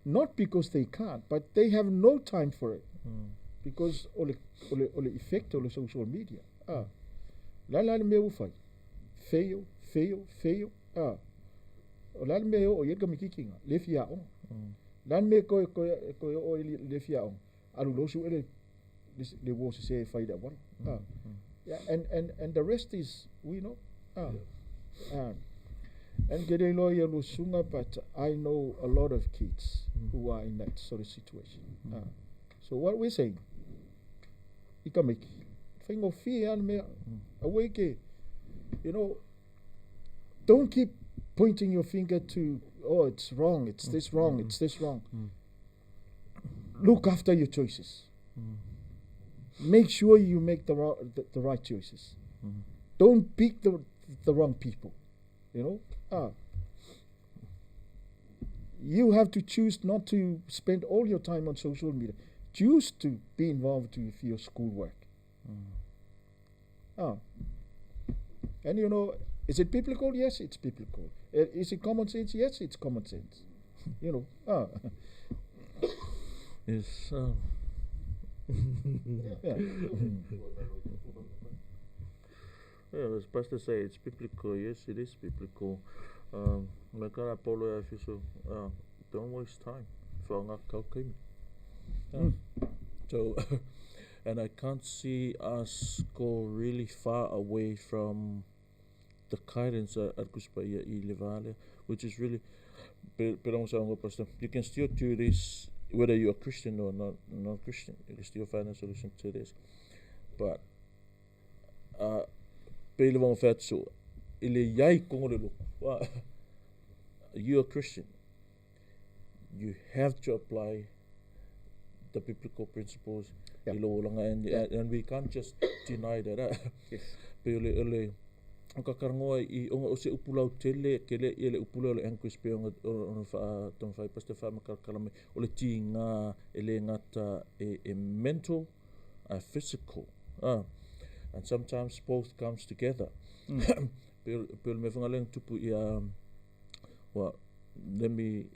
Not because they can't, but they have no time for it. Because ole effect ole social media. La me u whai. Fail. O la me o yeka mikikinga. Le fia onga. Lan me ko o le fia onga. Alu losu ele le wo se se whai da wala. Yeah, and the rest is we know. And getting lawyer lusunga, but I know a lot of kids who are in that sort of situation. So what we're saying, ikamiki, fingo fear me awake. Don't keep pointing your finger to it's wrong, it's this wrong, it's this wrong. Look after your choices. Make sure you make the right choices. Don't pick the wrong people. You have to choose not to spend all your time on social media. Choose to be involved with your schoolwork. And is it biblical? Yes, it's biblical. Is it common sense? Yes, it's common sense. Yes. Yeah, I was supposed to say it's biblical. Yes, it is biblical. Ioane Pale Efeso, don't waste time. So, and I can't see us go really far away from the guidance at Kuspaya I Levale, which is really. You can still do this whether you're Christian or not Christian. You can still find a solution to this, but. You're a Christian. You have to apply the biblical principles. And we can't just deny that. Yes. Kakarangoa I onga o se upulau tele kele ele upulau le ankus pe onga ona fa ton fa paste fa makalame o le tinga ele ngata e mental and physical. And sometimes both comes together. Well, let me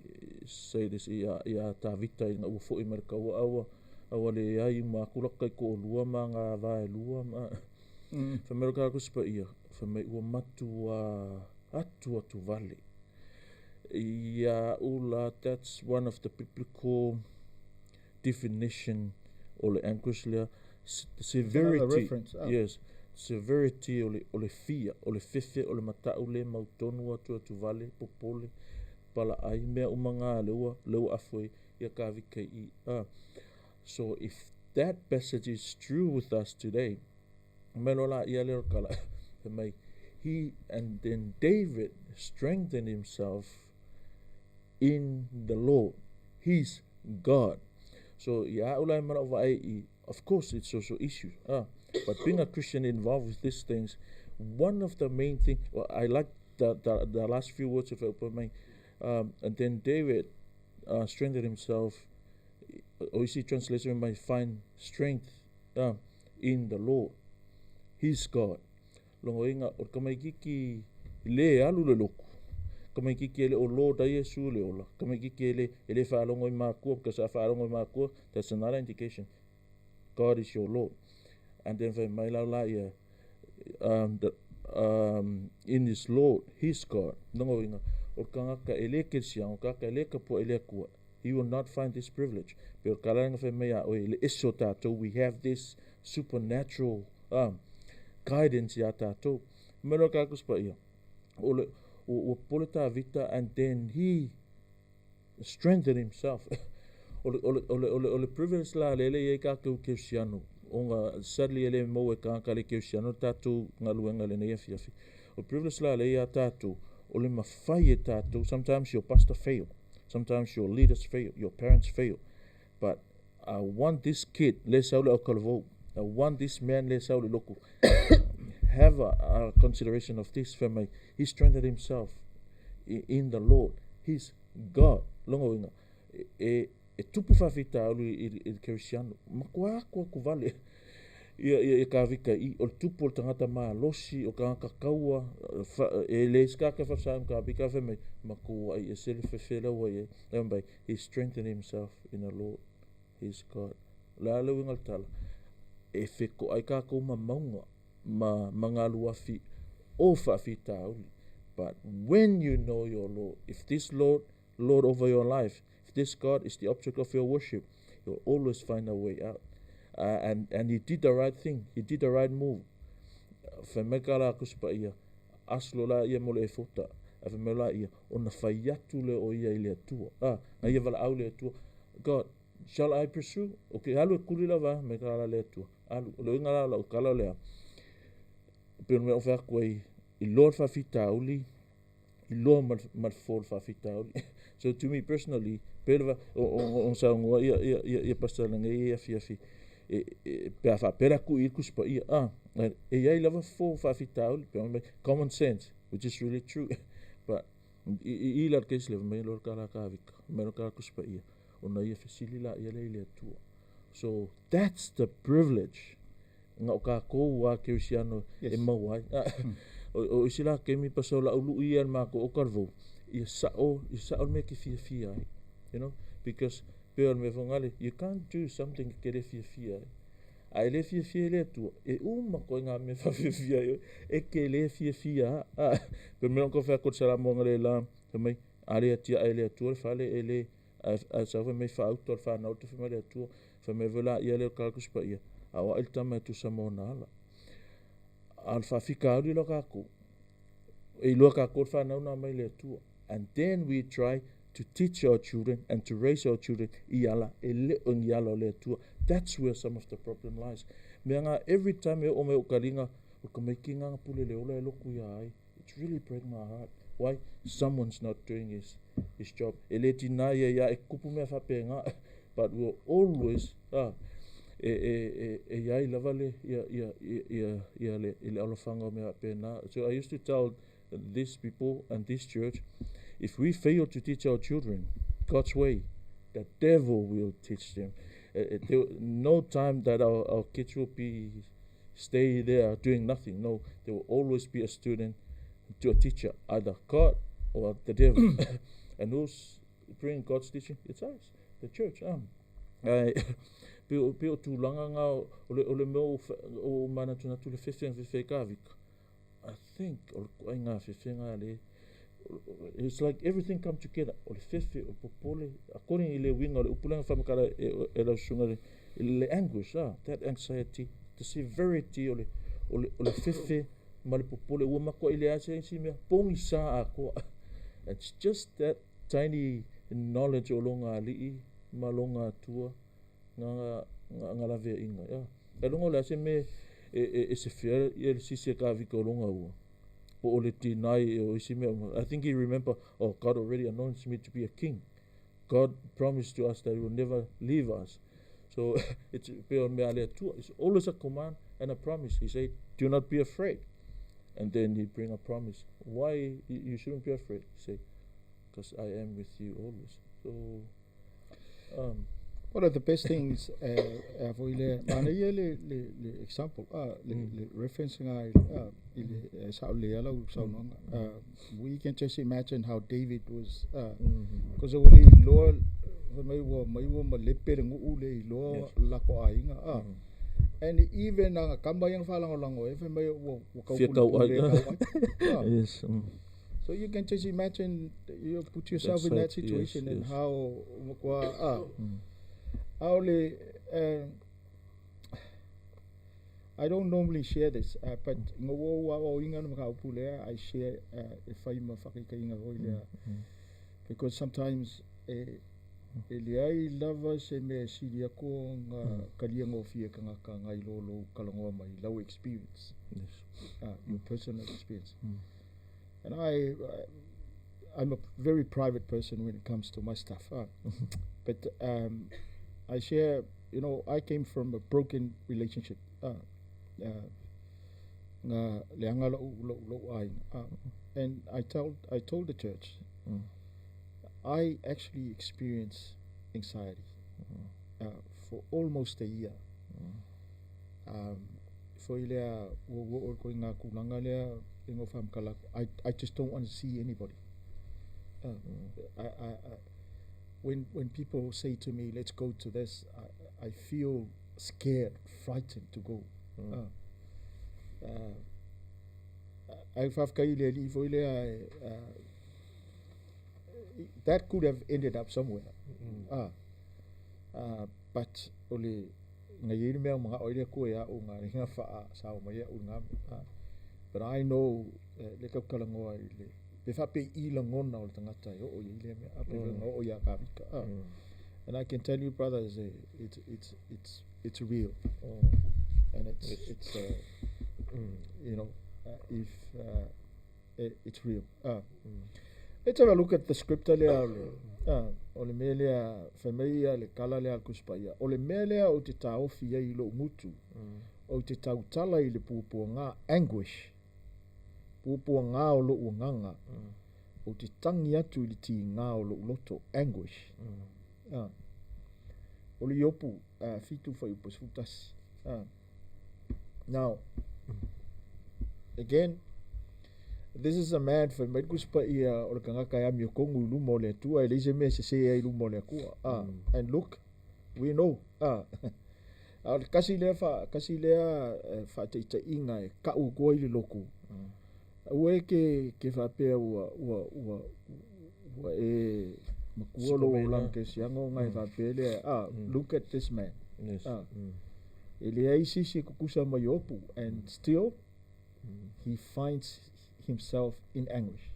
say this. Ia tavita I ngau fo I marka awa le ai makulaka ko lua manga vai lua ma. Fa merka ko spa ia fa me ua matu atu vale. Ia ula, that's one of the biblical definition o le ankus lea. Severity, yes, severity ole fia, ole fefe, ole matau le mautonu atu vale popole pala ai mea umanga leua afoi ia kavika I. So if that passage is true with us today, melola ia leo kala, he and then David strengthened himself in the Lord. He's God. So ia ulai mana vai of course, it's social issues. But being a Christian involved with these things, one of the main things, I like the last few words of Opamai, and then David strengthened himself. OEC translation might find strength in the Lord. He's God. Longoinga or kamaikiki le alu le loku kama kiki ele o lo da Yesu le ola kama kiki ele whaalongo I mākua because a whaalongo I mākua, that's another indication God is your Lord. And then whai mai lau la ia in his Lord, his God, nongo inga o kangaka ele kirsiang o kaka ele kapo ele kua, he will not find this privilege. Pero kalanga whai mai a o ele iso tātou, we have this supernatural guidance ya tātou. Mero kakus pa ia o poleta vita, and then he strengthened himself. ole privilege la lele ye ka kirsiano onga sadly ele mo e ka le kirsiano tātou ngaluenga le nei afi. O privilege la le ya tātou ole mawhai e tātou. Sometimes your pastor fail, sometimes your leaders fail, your parents fail, but I want this kid le saule o kalvo, I want this man le saule loko have a consideration of this family. He strengthened himself in the Lord, his God. Longo inga e tupu whawhita alu I Kirisiano makua ku vale ia ka vika I o tupu o tangata maa losi o ka kaua e leis ka whawsaim ka vika wheme makua I sele whewhelewa bai he strengthened himself in the Lord, his God. La inga tala e whiko ai ka kou maunga ma mangalu afi o whawhita auli. But when you know your Lord, if this Lord over your life, if this God is the object of your worship, you'll always find a way out. And he did the right thing. He did the right move. Whamekala kuspa ia, aslo la ia mole e fota, whamela ia, ona whaiatu le o ia I le atua. Na ia wala au le atua. God, shall I pursue? Okay, halu e kulila wa, mekala le atua. Halu, lo inga la ukala lea. Pero me ofea koe I Lord whawhita auli, I Lord malfol whawhita auli. So to me personally, pera on sa ngoa ia pastoranga ia afi pea whapera ku I kuspa ia e iai lava fo whawhita auli, common sense, which is really true. But I lar case leva mai lor kara ka vika, mai lor kara kuspa ia, ona ia whisili la ia le atua. So that's the privilege. Nga o ka kou wa Kirisiano e mawai. O isila kemi pasola ulu ia mako o karvo. Ia sao me ki fia ai. You know, because peor me vongale, you can't do something ke le fia ai. Ai le fia le tu e uma ko nga me fa fia e ke le fia pe me ko fa ko sala mongale la me ale tia ele tu fa le ele a sa me fa auto fa na auto fa le tu fa me vola ia le kalkus pa ia awa il tama tu samona ala al fa fika ali lo ka ko e lo ka ko fa na mai le tu. And then we try to teach our children and to raise our children iala ele on iala le tu. That's where some of the problem lies. Meanga every time o me o kalinga o ka makinga pule le ola lo ku ai, it's really break my heart. Why someone's not doing his job. Ele tina ya e kupu me fa penga, but we'll always ya lavale ya le alofanga me pena. So I used to tell these people and this church, if we fail to teach our children God's way, the devil will teach them. No time that our kids will stay there doing nothing. No, there will always be a student to a teacher, either God or the devil. And who's bringing God's teaching? It's us, the church. Pio tu langa nga ole mo o mana tuna tu le fefe kavik. I think o nga fefe nga le. It's like everything come together. O le fefe o popole according ile winga o upulanga famakala e la sunga le anguish, that anxiety, the severity o le fefe male popole o mako ile ase si me pongi sa ako. It's just that tiny knowledge o longa li malonga tua nga la ve inga ya e longa la se me e se fiel e si se ka vi ko longa u o le tinai o si me. I think he remember, oh, God already anointed me to be a king. God promised to us that he will never leave us. So it's always a command and a promise. He said, do not be afraid. And then he bring a promise. Why you shouldn't be afraid? He said, because I am with you always. So One of the best things for le example le referencing we can just imagine how David was because only Lord and even Yes. So you can just imagine, you put yourself in that situation and how I don't normally share this, but I share because sometimes Eliai lava se me siria ko kaliango fia kanga ngai lolo kalangoa mai low experience. Yes. Your personal experience. And I'm a very private person when it comes to my stuff. But I share, I came from a broken relationship. And I told the church, I actually experienced anxiety for almost a year. I just don't want to see anybody. When people say to me, let's go to this, I feel scared, frightened to go. That could have ended up somewhere. But only but I know and I can tell you, brothers, it's real, and it's it's real. Let's have a look at the scripture there. Ole melea familia le kala le alkuspaia. Ole melea o te taofi ai lo mutu. O te tautala i le pupuanga anguish. Pupuanga o lo uanganga. O te tangi atu i le ti ngā o lo loto anguish. O le yopu fitu fai upos futasi. Now, again, this is a man for Medguspa or Kangakayam Yokongu Lumole too. I listen me say Lumolekua. And look, we know. Kasilea Fatita Inga, Kaugoi Loku. Awake Kefapea Makuolo Lankes, Yango Pele. Look at this man. Eliaisi Kukusa Mayopu, and still he finds himself in anguish.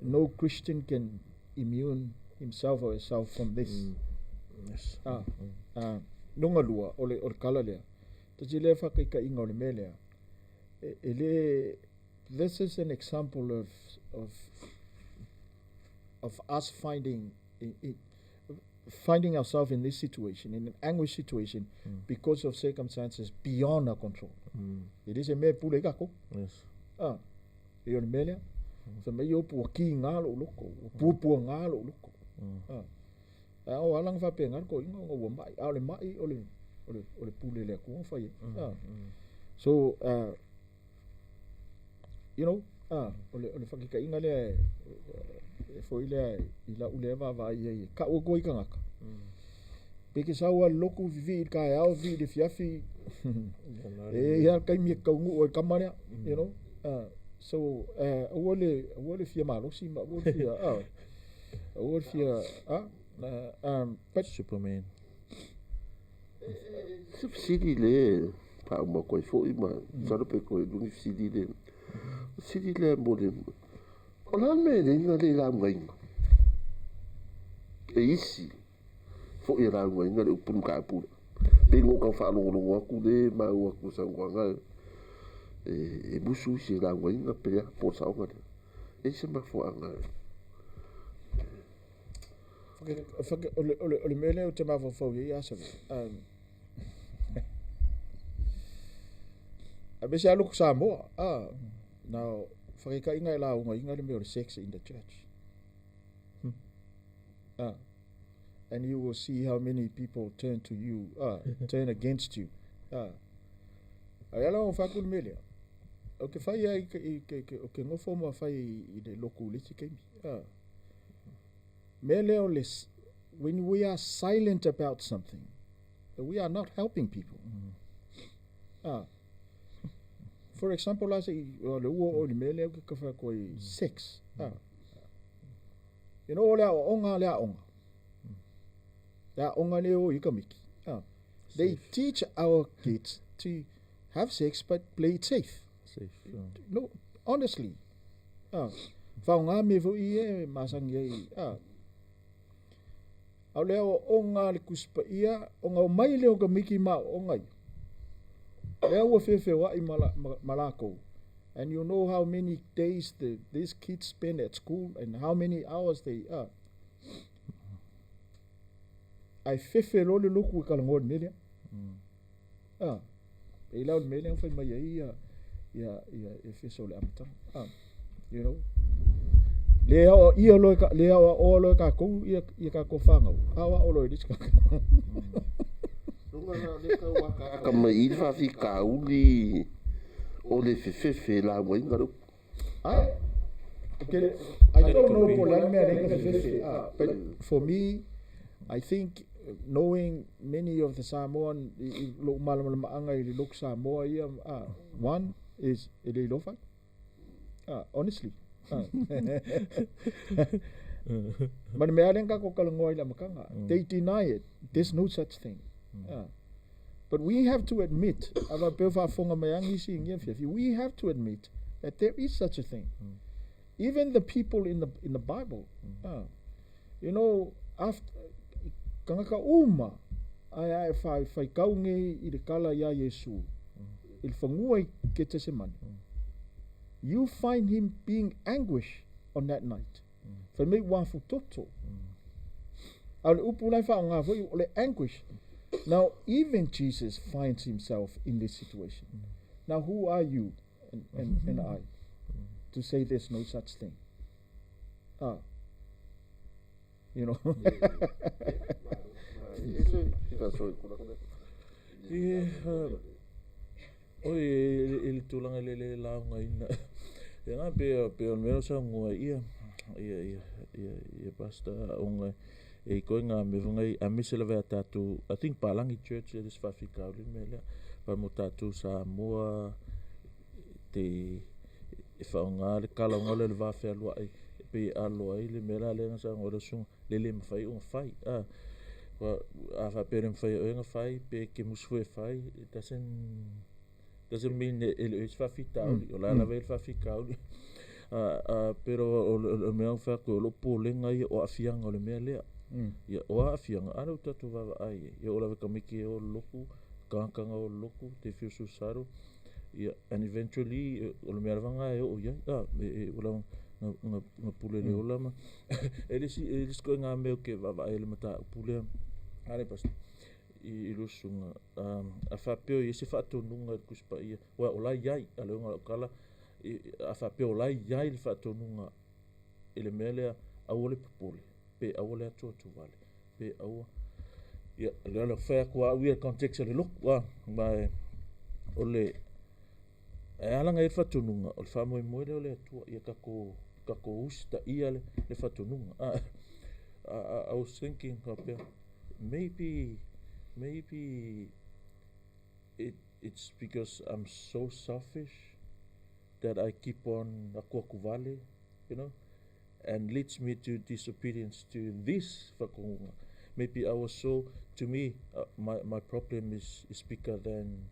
No Christian can immune himself or herself from this. Yes. Nongalua ole kalalea. Tajile fakika inga ole melea. This is an example of us finding ourselves in this situation, in an anguish situation, because of circumstances beyond our control. It is a mere pulegako. Yes. You're melia. So may you puaki ngalo loko, pupu ngalo loko. Alang fa pengar ko ingo wamai, ale mai ole pulele ko fa ye. So ole fakika ingale foile ila uleva va ye ka o goi kangaka peke sawa loku vivi ka ya vi de fiafi ya kai mi ka ngu o kamania so ole fia malo si ma ole fia ole fia but Superman subsidi le pa mo ko fo ima sa pe ko du subsidi le subsidi le mo le Ola me le nga le la ngai. E isi. Fo e la ngai nga le upun ka pu. Pe ngo ka fa lo ku le ma wa ku sa nga. E busu si la ngai nga pe ya po sa nga. E se ma fo nga. Ole mele o te ma fo ya sa. Abesha lu sa mo. Now Fakika inga la unga inga le sex in the church. And you will see how many people turn to you, turn against you. Ayala o fakul melia. Okay, fai ai okay ngofo mo fai I de loku lisi kemi. Meleo les when we are silent about something, we are not helping people. For example, I say le uo o le meleo ke fa ko sex. You know ole onga le onga. Ya onga le o ikamiki. They teach our kids to have sex but play it safe. No, honestly. Faunga me vo ie masang ye. Au leo onga le kuspa ia onga mai leo ka miki ma onga. Leo wa fefe wa I malako. And you know how many days these kids spend at school and how many hours they are. I fefe lo le luku ka ngod melia. E lau melia fa mai ia Efeso le amta. You know. Leo ia lo ka leo o lo ka ko ia ka ko fanga. Awa o lo diska. Lunga na le ka waka ka mai fa fi ka uli o le fefe la mo ingaro. Okay, I don't know but for me, I think knowing many of the Samoan look Samoa one is Ilofa. Honestly. They deny it. There's no such thing. But we have to admit, we have to admit that there is such a thing. Even the people in the Bible, you know, after kangaka uma ai fai kaunge I le kala ya Yesu il fangua ke te semana. You find him being anguished on that night. Fai me wa fu toto. Au le upu lai fa nga fo le anguish. Now even Jesus finds himself in this situation. Now who are you and I to say there's no such thing? You know. Il tulanga le launga ina. Nga pe on mero sa ngua ia pasta onga e ko nga me vunga I misela ve tatu. I think Palangi Church is Fafika le mele pa mo tatu sa moa te fa nga le kala ngole le va fe lo ai pe alo ai le mera le nga ngore su le mfai un fai a fa per mfai un fai pe ke musfu fai it doesn't mean it is fafita o la ve fafika pero o me fa ko lo polenga I o afianga o le mele ya o afianga ana tatu va ai yo la ka miki o loku kanga o loku te fiu saru. Yeah, and eventually o me arvanga o ya o nga pule le olama eles ko nga me ke va ele mata pule ale pas I lusunga a fa peo I se fa to nunga kuspa ia wa ola yai ale nga kala a fa peo la yai le fa to nunga ele mele a ole pule pe a ole to vale pe a ya le fa ko we context le look wa mai ole alanga fa to nunga o fa mo le to ia kako usta ia le fa to nunga I was thinking maybe it's because I'm so selfish that I keep on akuakuvale, you know, and leads me to disobedience to this fakunga. Maybe I was so, to me, my problem is bigger than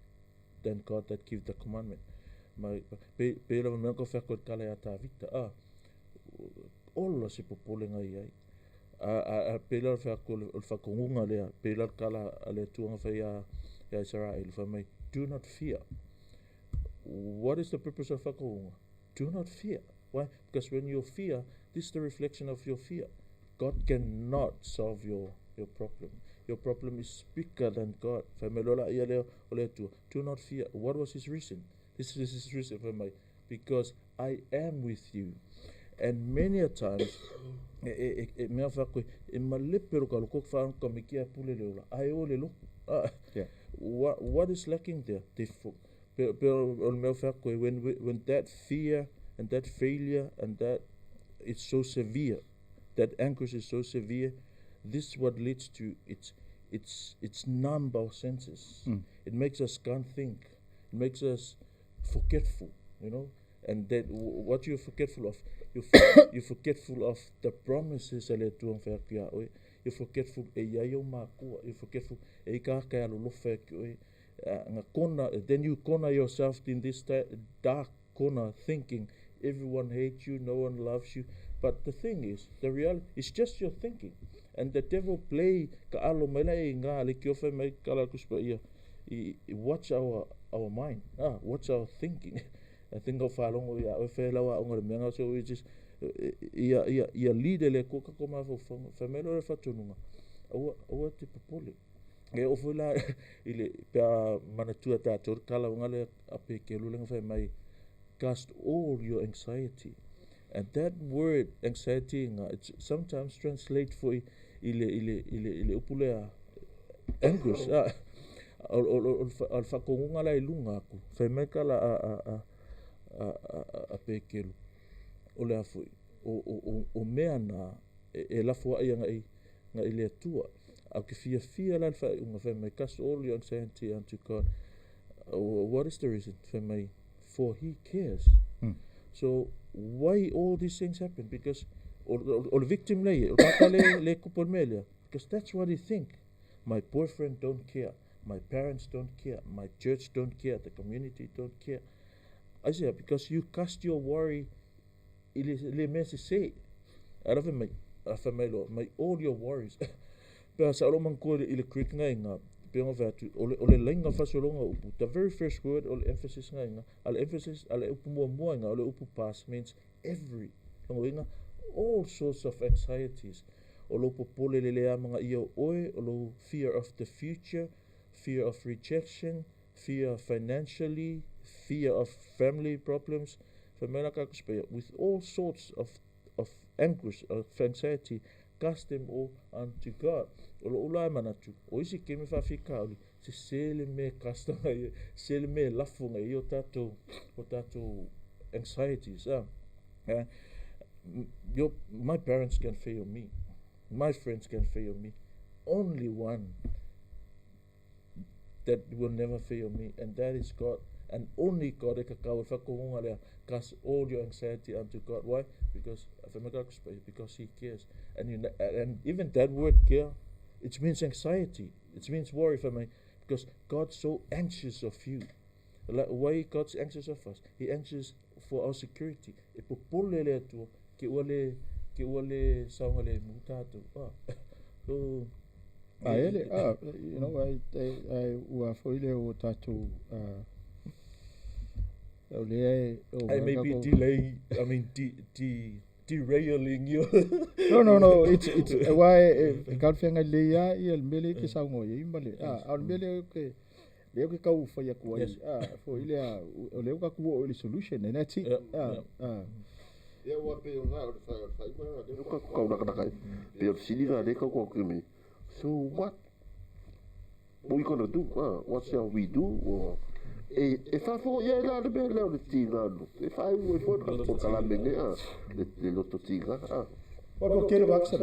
God that give the commandment. My pela menko fakot kala ya tavita all se popolenga ai a pela fakunga le pela kala ale tuanga fa ya Israel fa mai do not fear. What is the purpose of fakunga? Do not fear. Why? Because when you fear, this is the reflection of your fear. God cannot solve your problem. Your problem is bigger than God. Do not fear. What was his reason? This is his reason for my, because I am with you. And many a times mea whakoi, malepero ka loko whaang ka mikia pule leola, ai o le loko. What is lacking there? Pero mea whakoi, when that fear and that failure and that it's so severe, that anguish is so severe, this is what leads to it's numb our senses. It makes us can't think. It makes us forgetful, And then what you're forgetful of, you're forgetful of the promises ale tuang whakia oe. You're forgetful e iaio mākua. You're forgetful e kākai alo lofa ki oe. Then you corner yourself in this dark corner thinking everyone hates you, no one loves you. But the thing is, the reality is just your thinking. And the devil play ka alo mela e ngā le ki ofe mai kala kuspa ia. Watch our mind. Watch our thinking. I think of whalongo ia oe whelawa onga le meanga so we just ia leader le koka koma whamelo le whatununga. Aua te papole. E ofo la ile pia manatua tātou kala unga le ape ke lulenga whai mai cast all your anxiety. And that word anxiety it's sometimes translate for ile upule anguish. Al whakongunga la ilunga aku. Whai mai kala a pekelu. O le afui. O mea na e lafua ia nga ile atua. Au ke fia la whai unga whai mai cast all your anxiety unto God. What is the reason? Whai mai, for He cares. So why all these things happen? Because or the victim le kupon because that's what he think. My boyfriend don't care. My parents don't care. My church don't care. The community don't care. I say because you cast your worry. Le message say. Arafa my all your worries. Pero sa alo man ko ile creek nga Pingo vatu ole lenga fasolonga upu. The very first word ole emphasis nga emphasis ale upu mua nga ole upu past means every. Longa all sorts of anxieties. Olo popole lelea mga iyo oe olo fear of the future, fear of rejection, fear financially, fear of family problems. With all sorts of anguish, of anxiety, cast them all unto God. Olo ula manatu. Oisi kemi fa fika oli. Se sele me casta ngai, sele me lafu ngai o tato anxieties. My parents can fail me. My friends can fail me. Only one that will never fail me, and that is God. And only God cast all your anxiety unto God. Why? Because He cares. And even that word care, it means anxiety. It means worry for me. Because God's so anxious of you. Why God's anxious of us? He anxious for our security. So ua foile o tatu I may be derailing you. No. It's why God fenga leia il mele ke saungo ye imbale. Al mele ke leo ke kau fa ya kuai. Fo ile o leo ka ku o solution and that's it. Ya wa pe nga o fa ma ka ka na kai. Pe sili na de ka ko kimi. So what we gonna do? What shall we do? If I thought, yeah, that'd be a little tigano. If I would put a calamine, the little tiga. What can you say?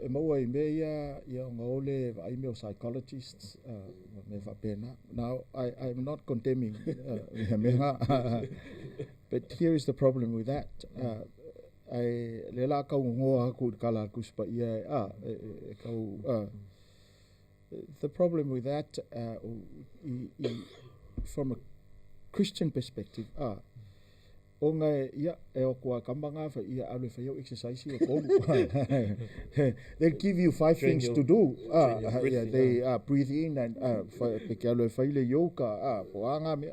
Moa meia, young ole, I'm psychologists, now I'm not condemning, but here is the problem with that. Lela kau ngoa ku kala kuspa ia the problem with that from a Christian perspective onga ia e o kua kambanga fa ia alu fa yo exercise ia ko they give you 5 things to do they breathe in and fa ke alu fa ile yoga poanga me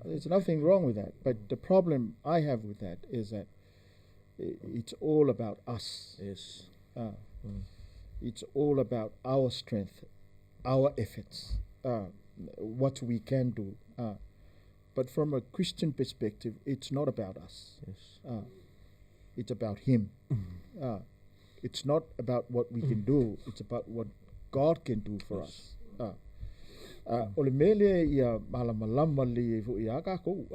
there's nothing wrong with that, but the problem I have with that is that it's all about us. Yes. It's all about our strength, our efforts, what we can do. But from a Christian perspective, it's not about us. Yes. It's about Him. It's not about what we can do. It's about what God can do for us. O le mele ia malama le fu ia ka ko.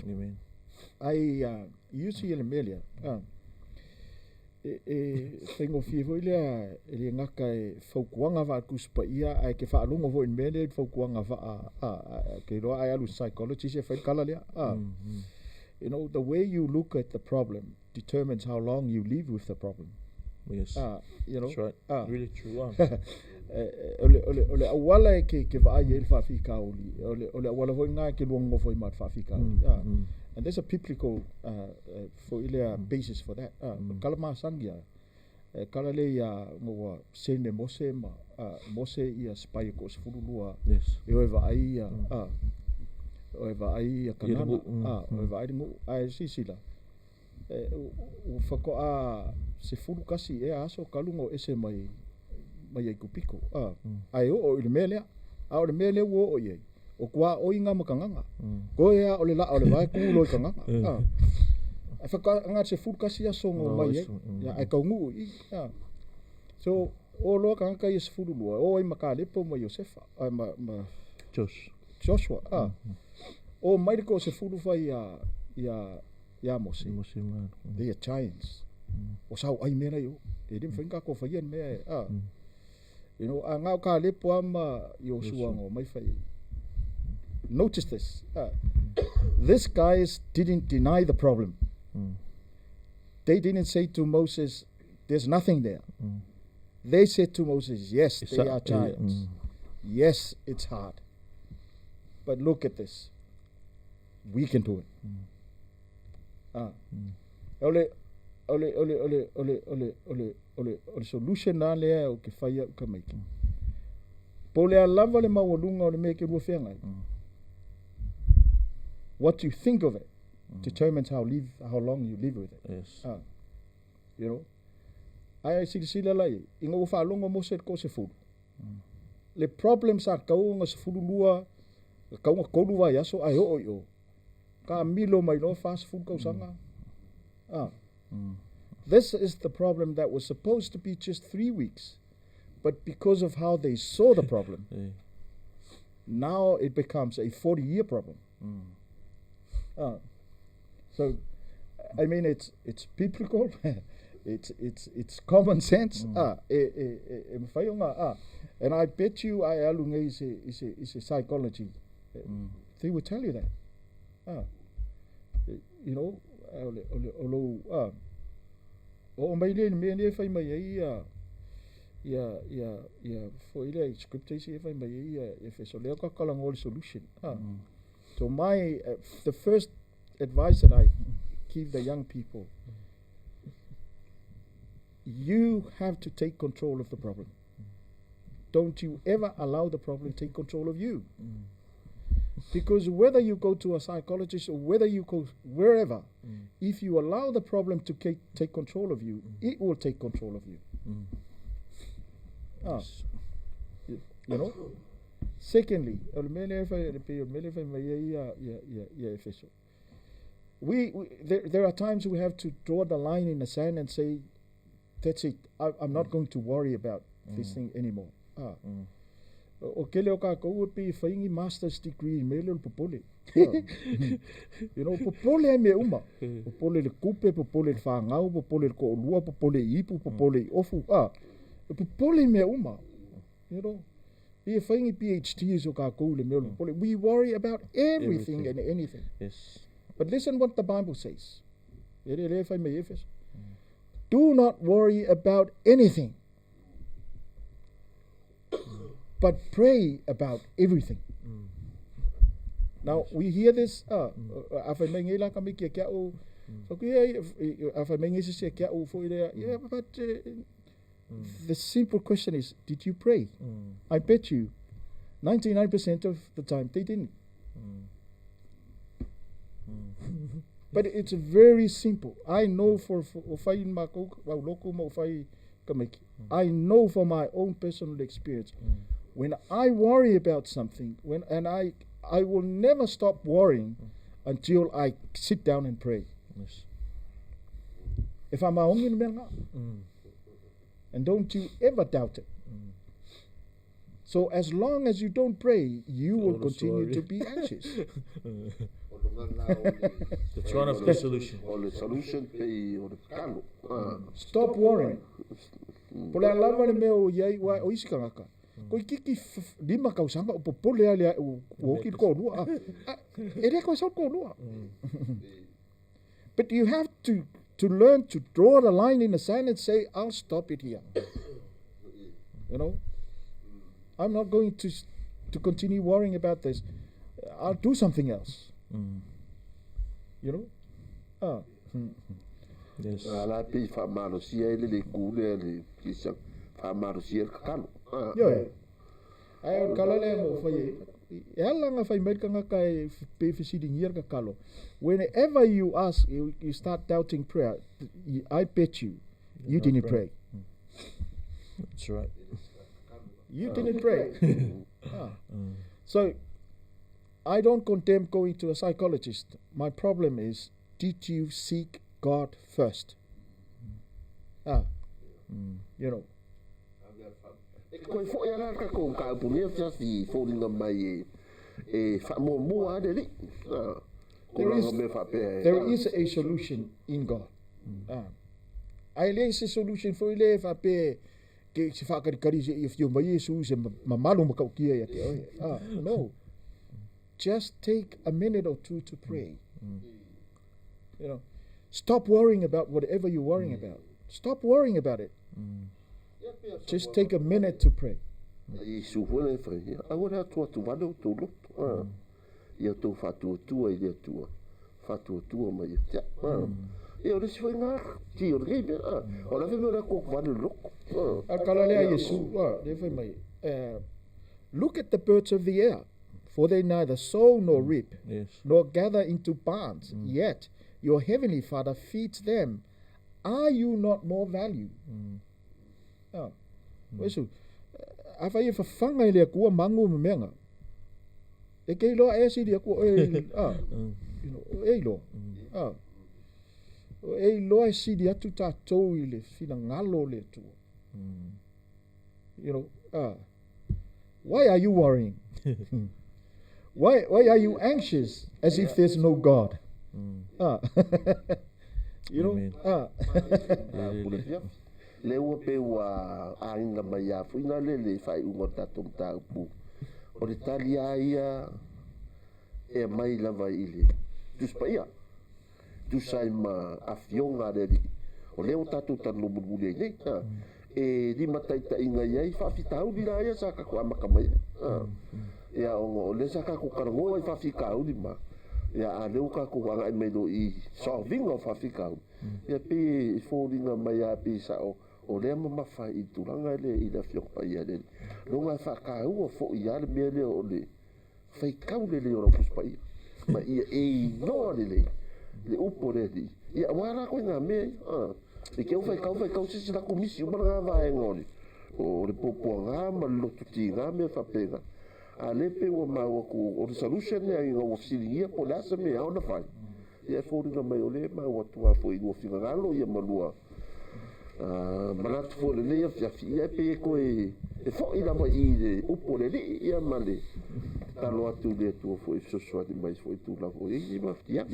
Amen. Ai usi le mele. Tengo fifo ile ele ngaka e faukuanga va kuspa ia ai ke fa lungo vo in mele faukuanga va ke ro ai alu psychology se fa kala le. You know, the way you look at the problem determines how long you live with the problem. Yes. You know. That's right. Really true. Ole awala ke va ai fa fika oli. Ole awala vo nga ke luongo vo mat fa fika. And there's a biblical for ile basis for that. Kalama sangia. Kala le ya ngo sene Mose ma Mose ia spai ko sfulua. Yes. E va ai o va ai kanana. O va ai mo ai sisila. O fako se fulu kasi e aso kalungo ese mai ai kupiko. Ai o ile mele o le mele wo o ye. O kwa o inga makanganga. Ko ia o le la o le vai ku lo kanganga. Ai faka anga se fulu kasi aso ngo mai ye. Ya ai kaungu i. So o lo kanga i se fulu lo o i makale po mo Josefa. Ma Joshua. O mai ko se fulu vai ya Mose. They are giants. O sao ai mera yo. E dim finga ko faien me You know, anga ka lepo ama Joshua ngo mai fai. Notice this. These guys didn't deny the problem. They didn't say to Moses, there's nothing there. They said to Moses, yes, they are giants. Yes, it's hard. But look at this. We can do it. Ole solution na le o ke fai ka mai. Pole a lava le mawalunga o le me ke ruafenga. What you think of it determines how long you live with it. Yes. You know. Ai sila lai ingo fa longo mo se ko se fu. Le problems are kau nga se fu lua kau nga ko lua ya so ai o yo. Ka milo mai no fast food kau sanga. This is the problem that was supposed to be just 3 weeks. But because of how they saw the problem, now it becomes a 40-year problem. So, I mean, it's biblical, it's common sense. And I bet you, is a psychology. They will tell you that. You know, o mai le me ne fai mai ia for ile scripture se fai mai ia Efeso le ka kala ngol solution. So the first advice that I give the young people, you have to take control of the problem. Don't you ever allow the problem to take control of you. Because whether you go to a psychologist or whether you go wherever, if you allow the problem to take control of you, it will take control of you. You know? Secondly, there are times we have to draw the line in the sand and say, that's it, I'm not going to worry about this thing anymore. O kele o ka ko pe faingi master's degree me le popole. You know, popole me uma. Popole le kupe, popole le fangau, popole le ko lua, popole ipu, popole ofu. Popole me uma. You know, be faingi PhD so ka ko le me popole. We worry about everything and anything. Yes. But listen what the Bible says. Do not worry about anything, but pray about everything. Now we hear this. The simple question is, did you pray? I bet you 99% of the time they didn't. But it's very simple. I know I know from my own personal experience. When I worry about something, I will never stop worrying until I sit down and pray. Yes. e whamaongi no mea ngā. And don't you ever doubt it. So as long as you don't pray, you will continue to be anxious. That's one of the solution. Stop worrying. Pole alava le mea o iai wa o isi kangaka. Ko i kiki lima kausanga o popole ale o ki ko lua. Ele ko sa ko lua. But you have to learn to draw the line in the sand and say, I'll stop it here. You know? I'm not going to continue worrying about this. I'll do something else. You know? Yes. Ala pe fa marosia ele le kule le kisa fa marosia kakalo. Yo. Ai o kala le mo fai. E ala nga fai mai kanga kai pe fisidi ngier kakalo. Whenever you ask, you start doubting prayer. I bet you didn't pray. That's right. You didn't pray. So, I don't condemn going to a psychologist. My problem is, did you seek God first? You know. Ko fo ya ka ko ka punia fia si fo linga mai e fa mo mo ade li. There is a solution in God. Ai le se solution for ile fa pe ke se fa kari if you mai Jesus se mamalu ma ka kia ya te. No. Just take a minute or two to pray. You know, stop worrying about whatever you're worrying about. Stop worrying about it. Just take a minute to pray. Agora tua tu vado tu lu. Ia tu fatu tua ia tua. Fatu tua mai ia. E ora se foi nga ti ora ge. Ora fe me ko vado lu. Akala le Yesu, le foi mai. Look at the birds of the air, for they neither sow nor reap, nor gather into barns, yet your heavenly Father feeds them. Are you not more valued? Wesu, afa ia whawhanga i lea kua mangu me menga. E kei loa e si lea kua e loa. E loa e si lea tu tātou i le whina ngalo le tua. You know, why are you worrying? Why are you anxious as if there's no God? You know? Le ua pe wa ainga mai a fuina le fai unga tatum ta upu. O le tali a ia e mai lava ile. Dus pa ia. Dus sai ma afionga le li. O le o tatu tanu bulbule nei. E di matai ta inga iai whawhitau ni la ia sa ka kua makamai. Ia o le sa ka kukarangoa i whawhikau ni ma. Ia a leo ka kuwanga i meido i solvinga o whawhikau. Ia pe fōringa mai a pe sa o lea mamafa i turanga le i la whiopa ia le. Longa whakaua fo i ale mea le o le whaikau le o rampuspa ia. Ma ia e noa le upo le li. Ia wara koe ngā mea i ke whaikau sisi la komisi umana ngā vae ngoni. O le popua ngā ma lotu ti ngā mea whapenga. A le pe ua maua ku o le solution nea i ngā wafsiringia po le asa mea au na whai. Ia fōringa mai o le maua tua fo i ngō whinga ngalo ia malua. Manatu fo le lea fiafi ia pe koe e fo i lama i le upo le li ia male. Talo atu le tua fo i sosua di mais fo i tu lavo i maftia.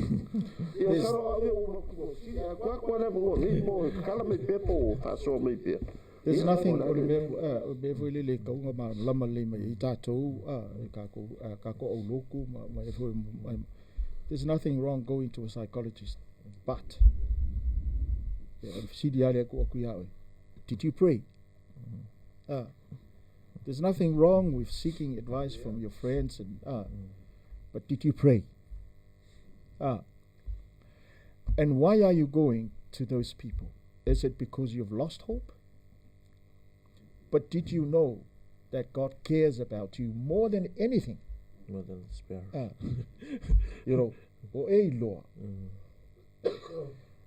Ia saro ave o makuo si ia kwa le mo ni mo kala me pepo faso me pe. There's nothing o le foi le kaunga ma lama le mai i tātou ka ko o loku ma e foi there's nothing wrong going to a psychologist, but did you pray? There's nothing wrong with seeking advice from your friends, but did you pray? And why are you going to those people? Is it because you've lost hope? But did you know that God cares about you more than anything? More than the sparrow. You know, o e loa.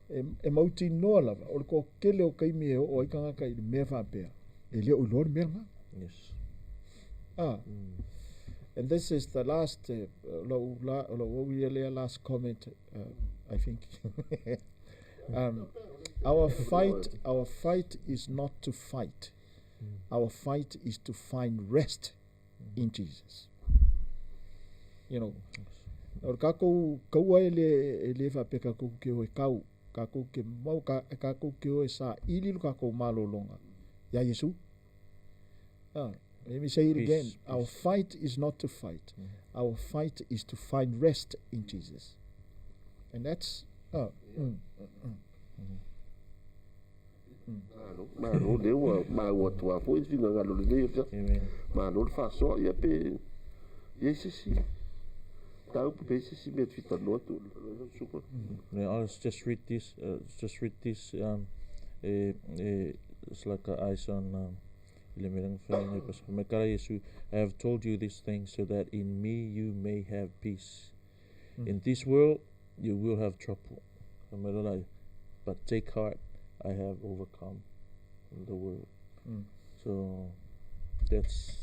E mauti noa lava. O le ko kele o kai mea o ikanga kai mea whapea. E lea o lor mea nga. Yes. And this is the last, last comment, I think. Our fight is not to fight. Our fight is to find rest in Jesus. You know, or kako kaua ele fa peka ko ke o kau kako ke mau kako ke o sa ili kako malolonga ya Yesu. Let me say it again. Peace. Our fight is not to fight. Our fight is to find rest in Jesus. And that's Mano deu ma tua foi vinga ngalo le fa. Mano fa so ia pe Yesu. Tau pe si met fita lotu. Let's just read this. It's like eyes on. I have told you these things so that in me you may have peace. In this world you will have trouble. But take heart, I have overcome the world. So that's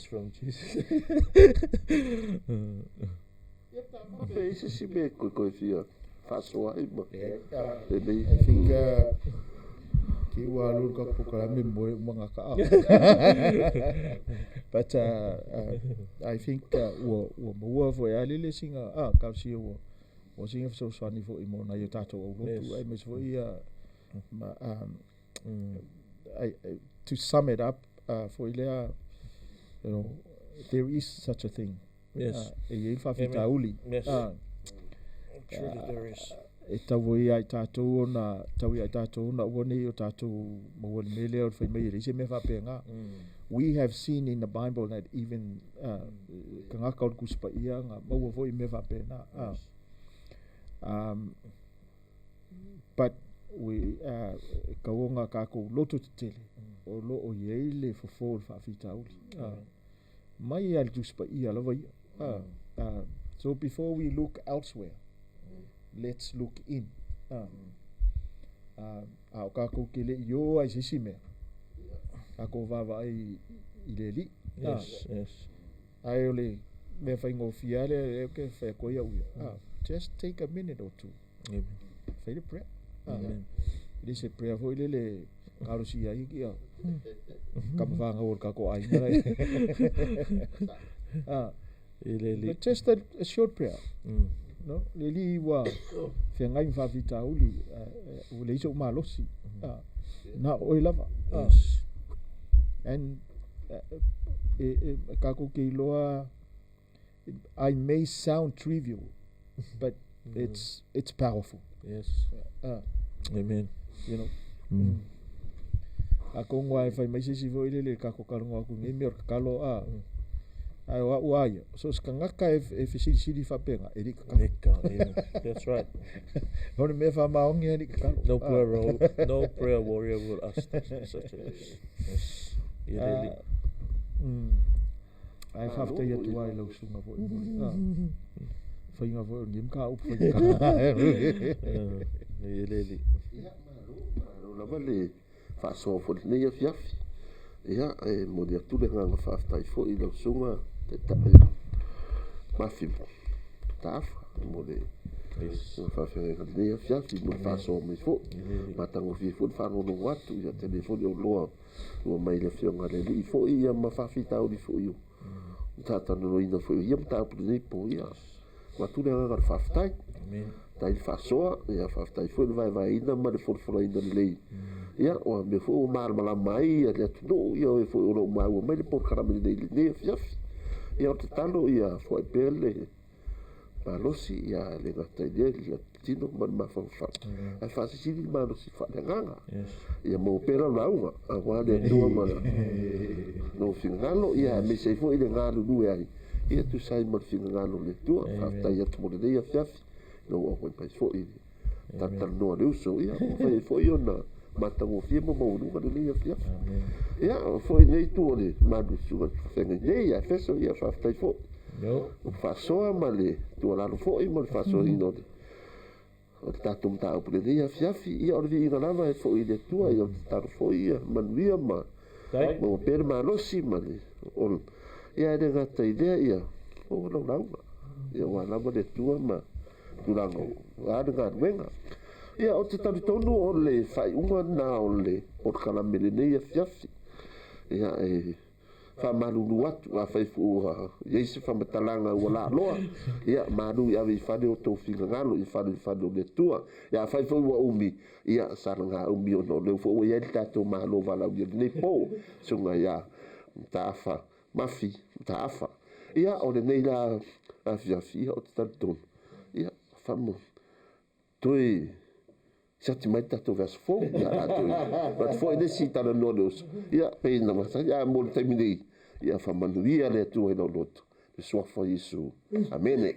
from Jesus. I think but I think more for a little singer was in so funny for Imona Yotato I miss for to sum it up for Ilea, you know, there is such a thing. Yes. Yes. Truly there is. Tawai ai tātou na wone o tātou mawani mele o whai mai reise me whapenga. We have seen in the Bible that even ka ngaka o kuspa ia ngā maua voi me whapena. But we ka onga kako loto te tele o lo o iei le fofo whawhita uli. Mai al kuspa ia lawa ia. So before we look elsewhere, let's look in. Ao kako ke le yo ai sisi me. Kako vava ai ileli. Yes. Ai ole me whaingo fiale ke whakoia uia. Just take a minute or two. Amen. Say the prayer. Amen. This is prayer for le karosi ai ki. Kam vanga or kako ai ngai. But just a short prayer. No, lili wa fengai mfavita uli ule iso malosi na oilava. And kako ke loa, I may sound trivial, but it's powerful. Yes. Amen. You know. Ako ngwa fai mai sisi vo ile le kako kalonga ku ngi mer kalo ai wa uaya so skangaka efisidi fapenga erika that's right. Hone me fa maongi erika no prayer warrior will ask such a yes. Ai fafta ya tuai lo sunga vo fainga vo ngim ka up ileli la vale fa so fo ne ya fiafi ya mo dia tu le nga fafta fo i lo sunga Mafi Mataafa mo le fa fe le ya fiafi mo fa so me fo matango fi fo fa no watu ya telefoni o lo mai le fionga le li fo i ma fa fita o di fo io tata no ina fo i ta pu nei po ya ma tu le nga fafta tai fa so ya fafta fo vai ina ma le fo ina le ya o me fo mar mala mai ya tu no yo fo o ma o me le por caramel de ne fiafi ya te talo ya fo pele palosi ya le gata de ya tino ma fa ai fa si ma no si fa de nganga ya mo pera launga agua de tu ma no fingalo ya me se fo ile ngalo du ya ya tu sai ma fingalo le tu afta ya tu mo de ya fiafi no o ko pa fo ile Talanoa le Uso ya fo yo na matango fie mo no ka le ya ya foi nei tu le ma du su ka nei ya Efeso ya fa fo no fa so male tu la fo i mo fa so i no o tatum ta o le ya fiafi ya o vi na lava fo i le tu ya ta fo i man via ma mo per ma lo si male o ya de gata idea ya o no la ya wa la mo de tu ma tu la no ga de ga venga ia o te talitonu o le whaiunga nā o le o kalamele nei a fiafi ia whamaruru atu a whaifu Iesu whamatalanga ua la loa ia maru ia vi whare o tō whinga ngalo i whare o le tua ia whaifu ua umi ia saranga umi o no leu fo ua ieri tātou malo walau ia nei pō sunga ia Mataafa Mafi Mataafa ia o le nei la a fiafi ia o te talitonu ia whamu toi sati mai tatou verse 4 ia toi but foi desi Talanoa le Uso ia peina masa ia mo le taimi nei ia whamanuia le atua i lau loto le soafa Iesu amene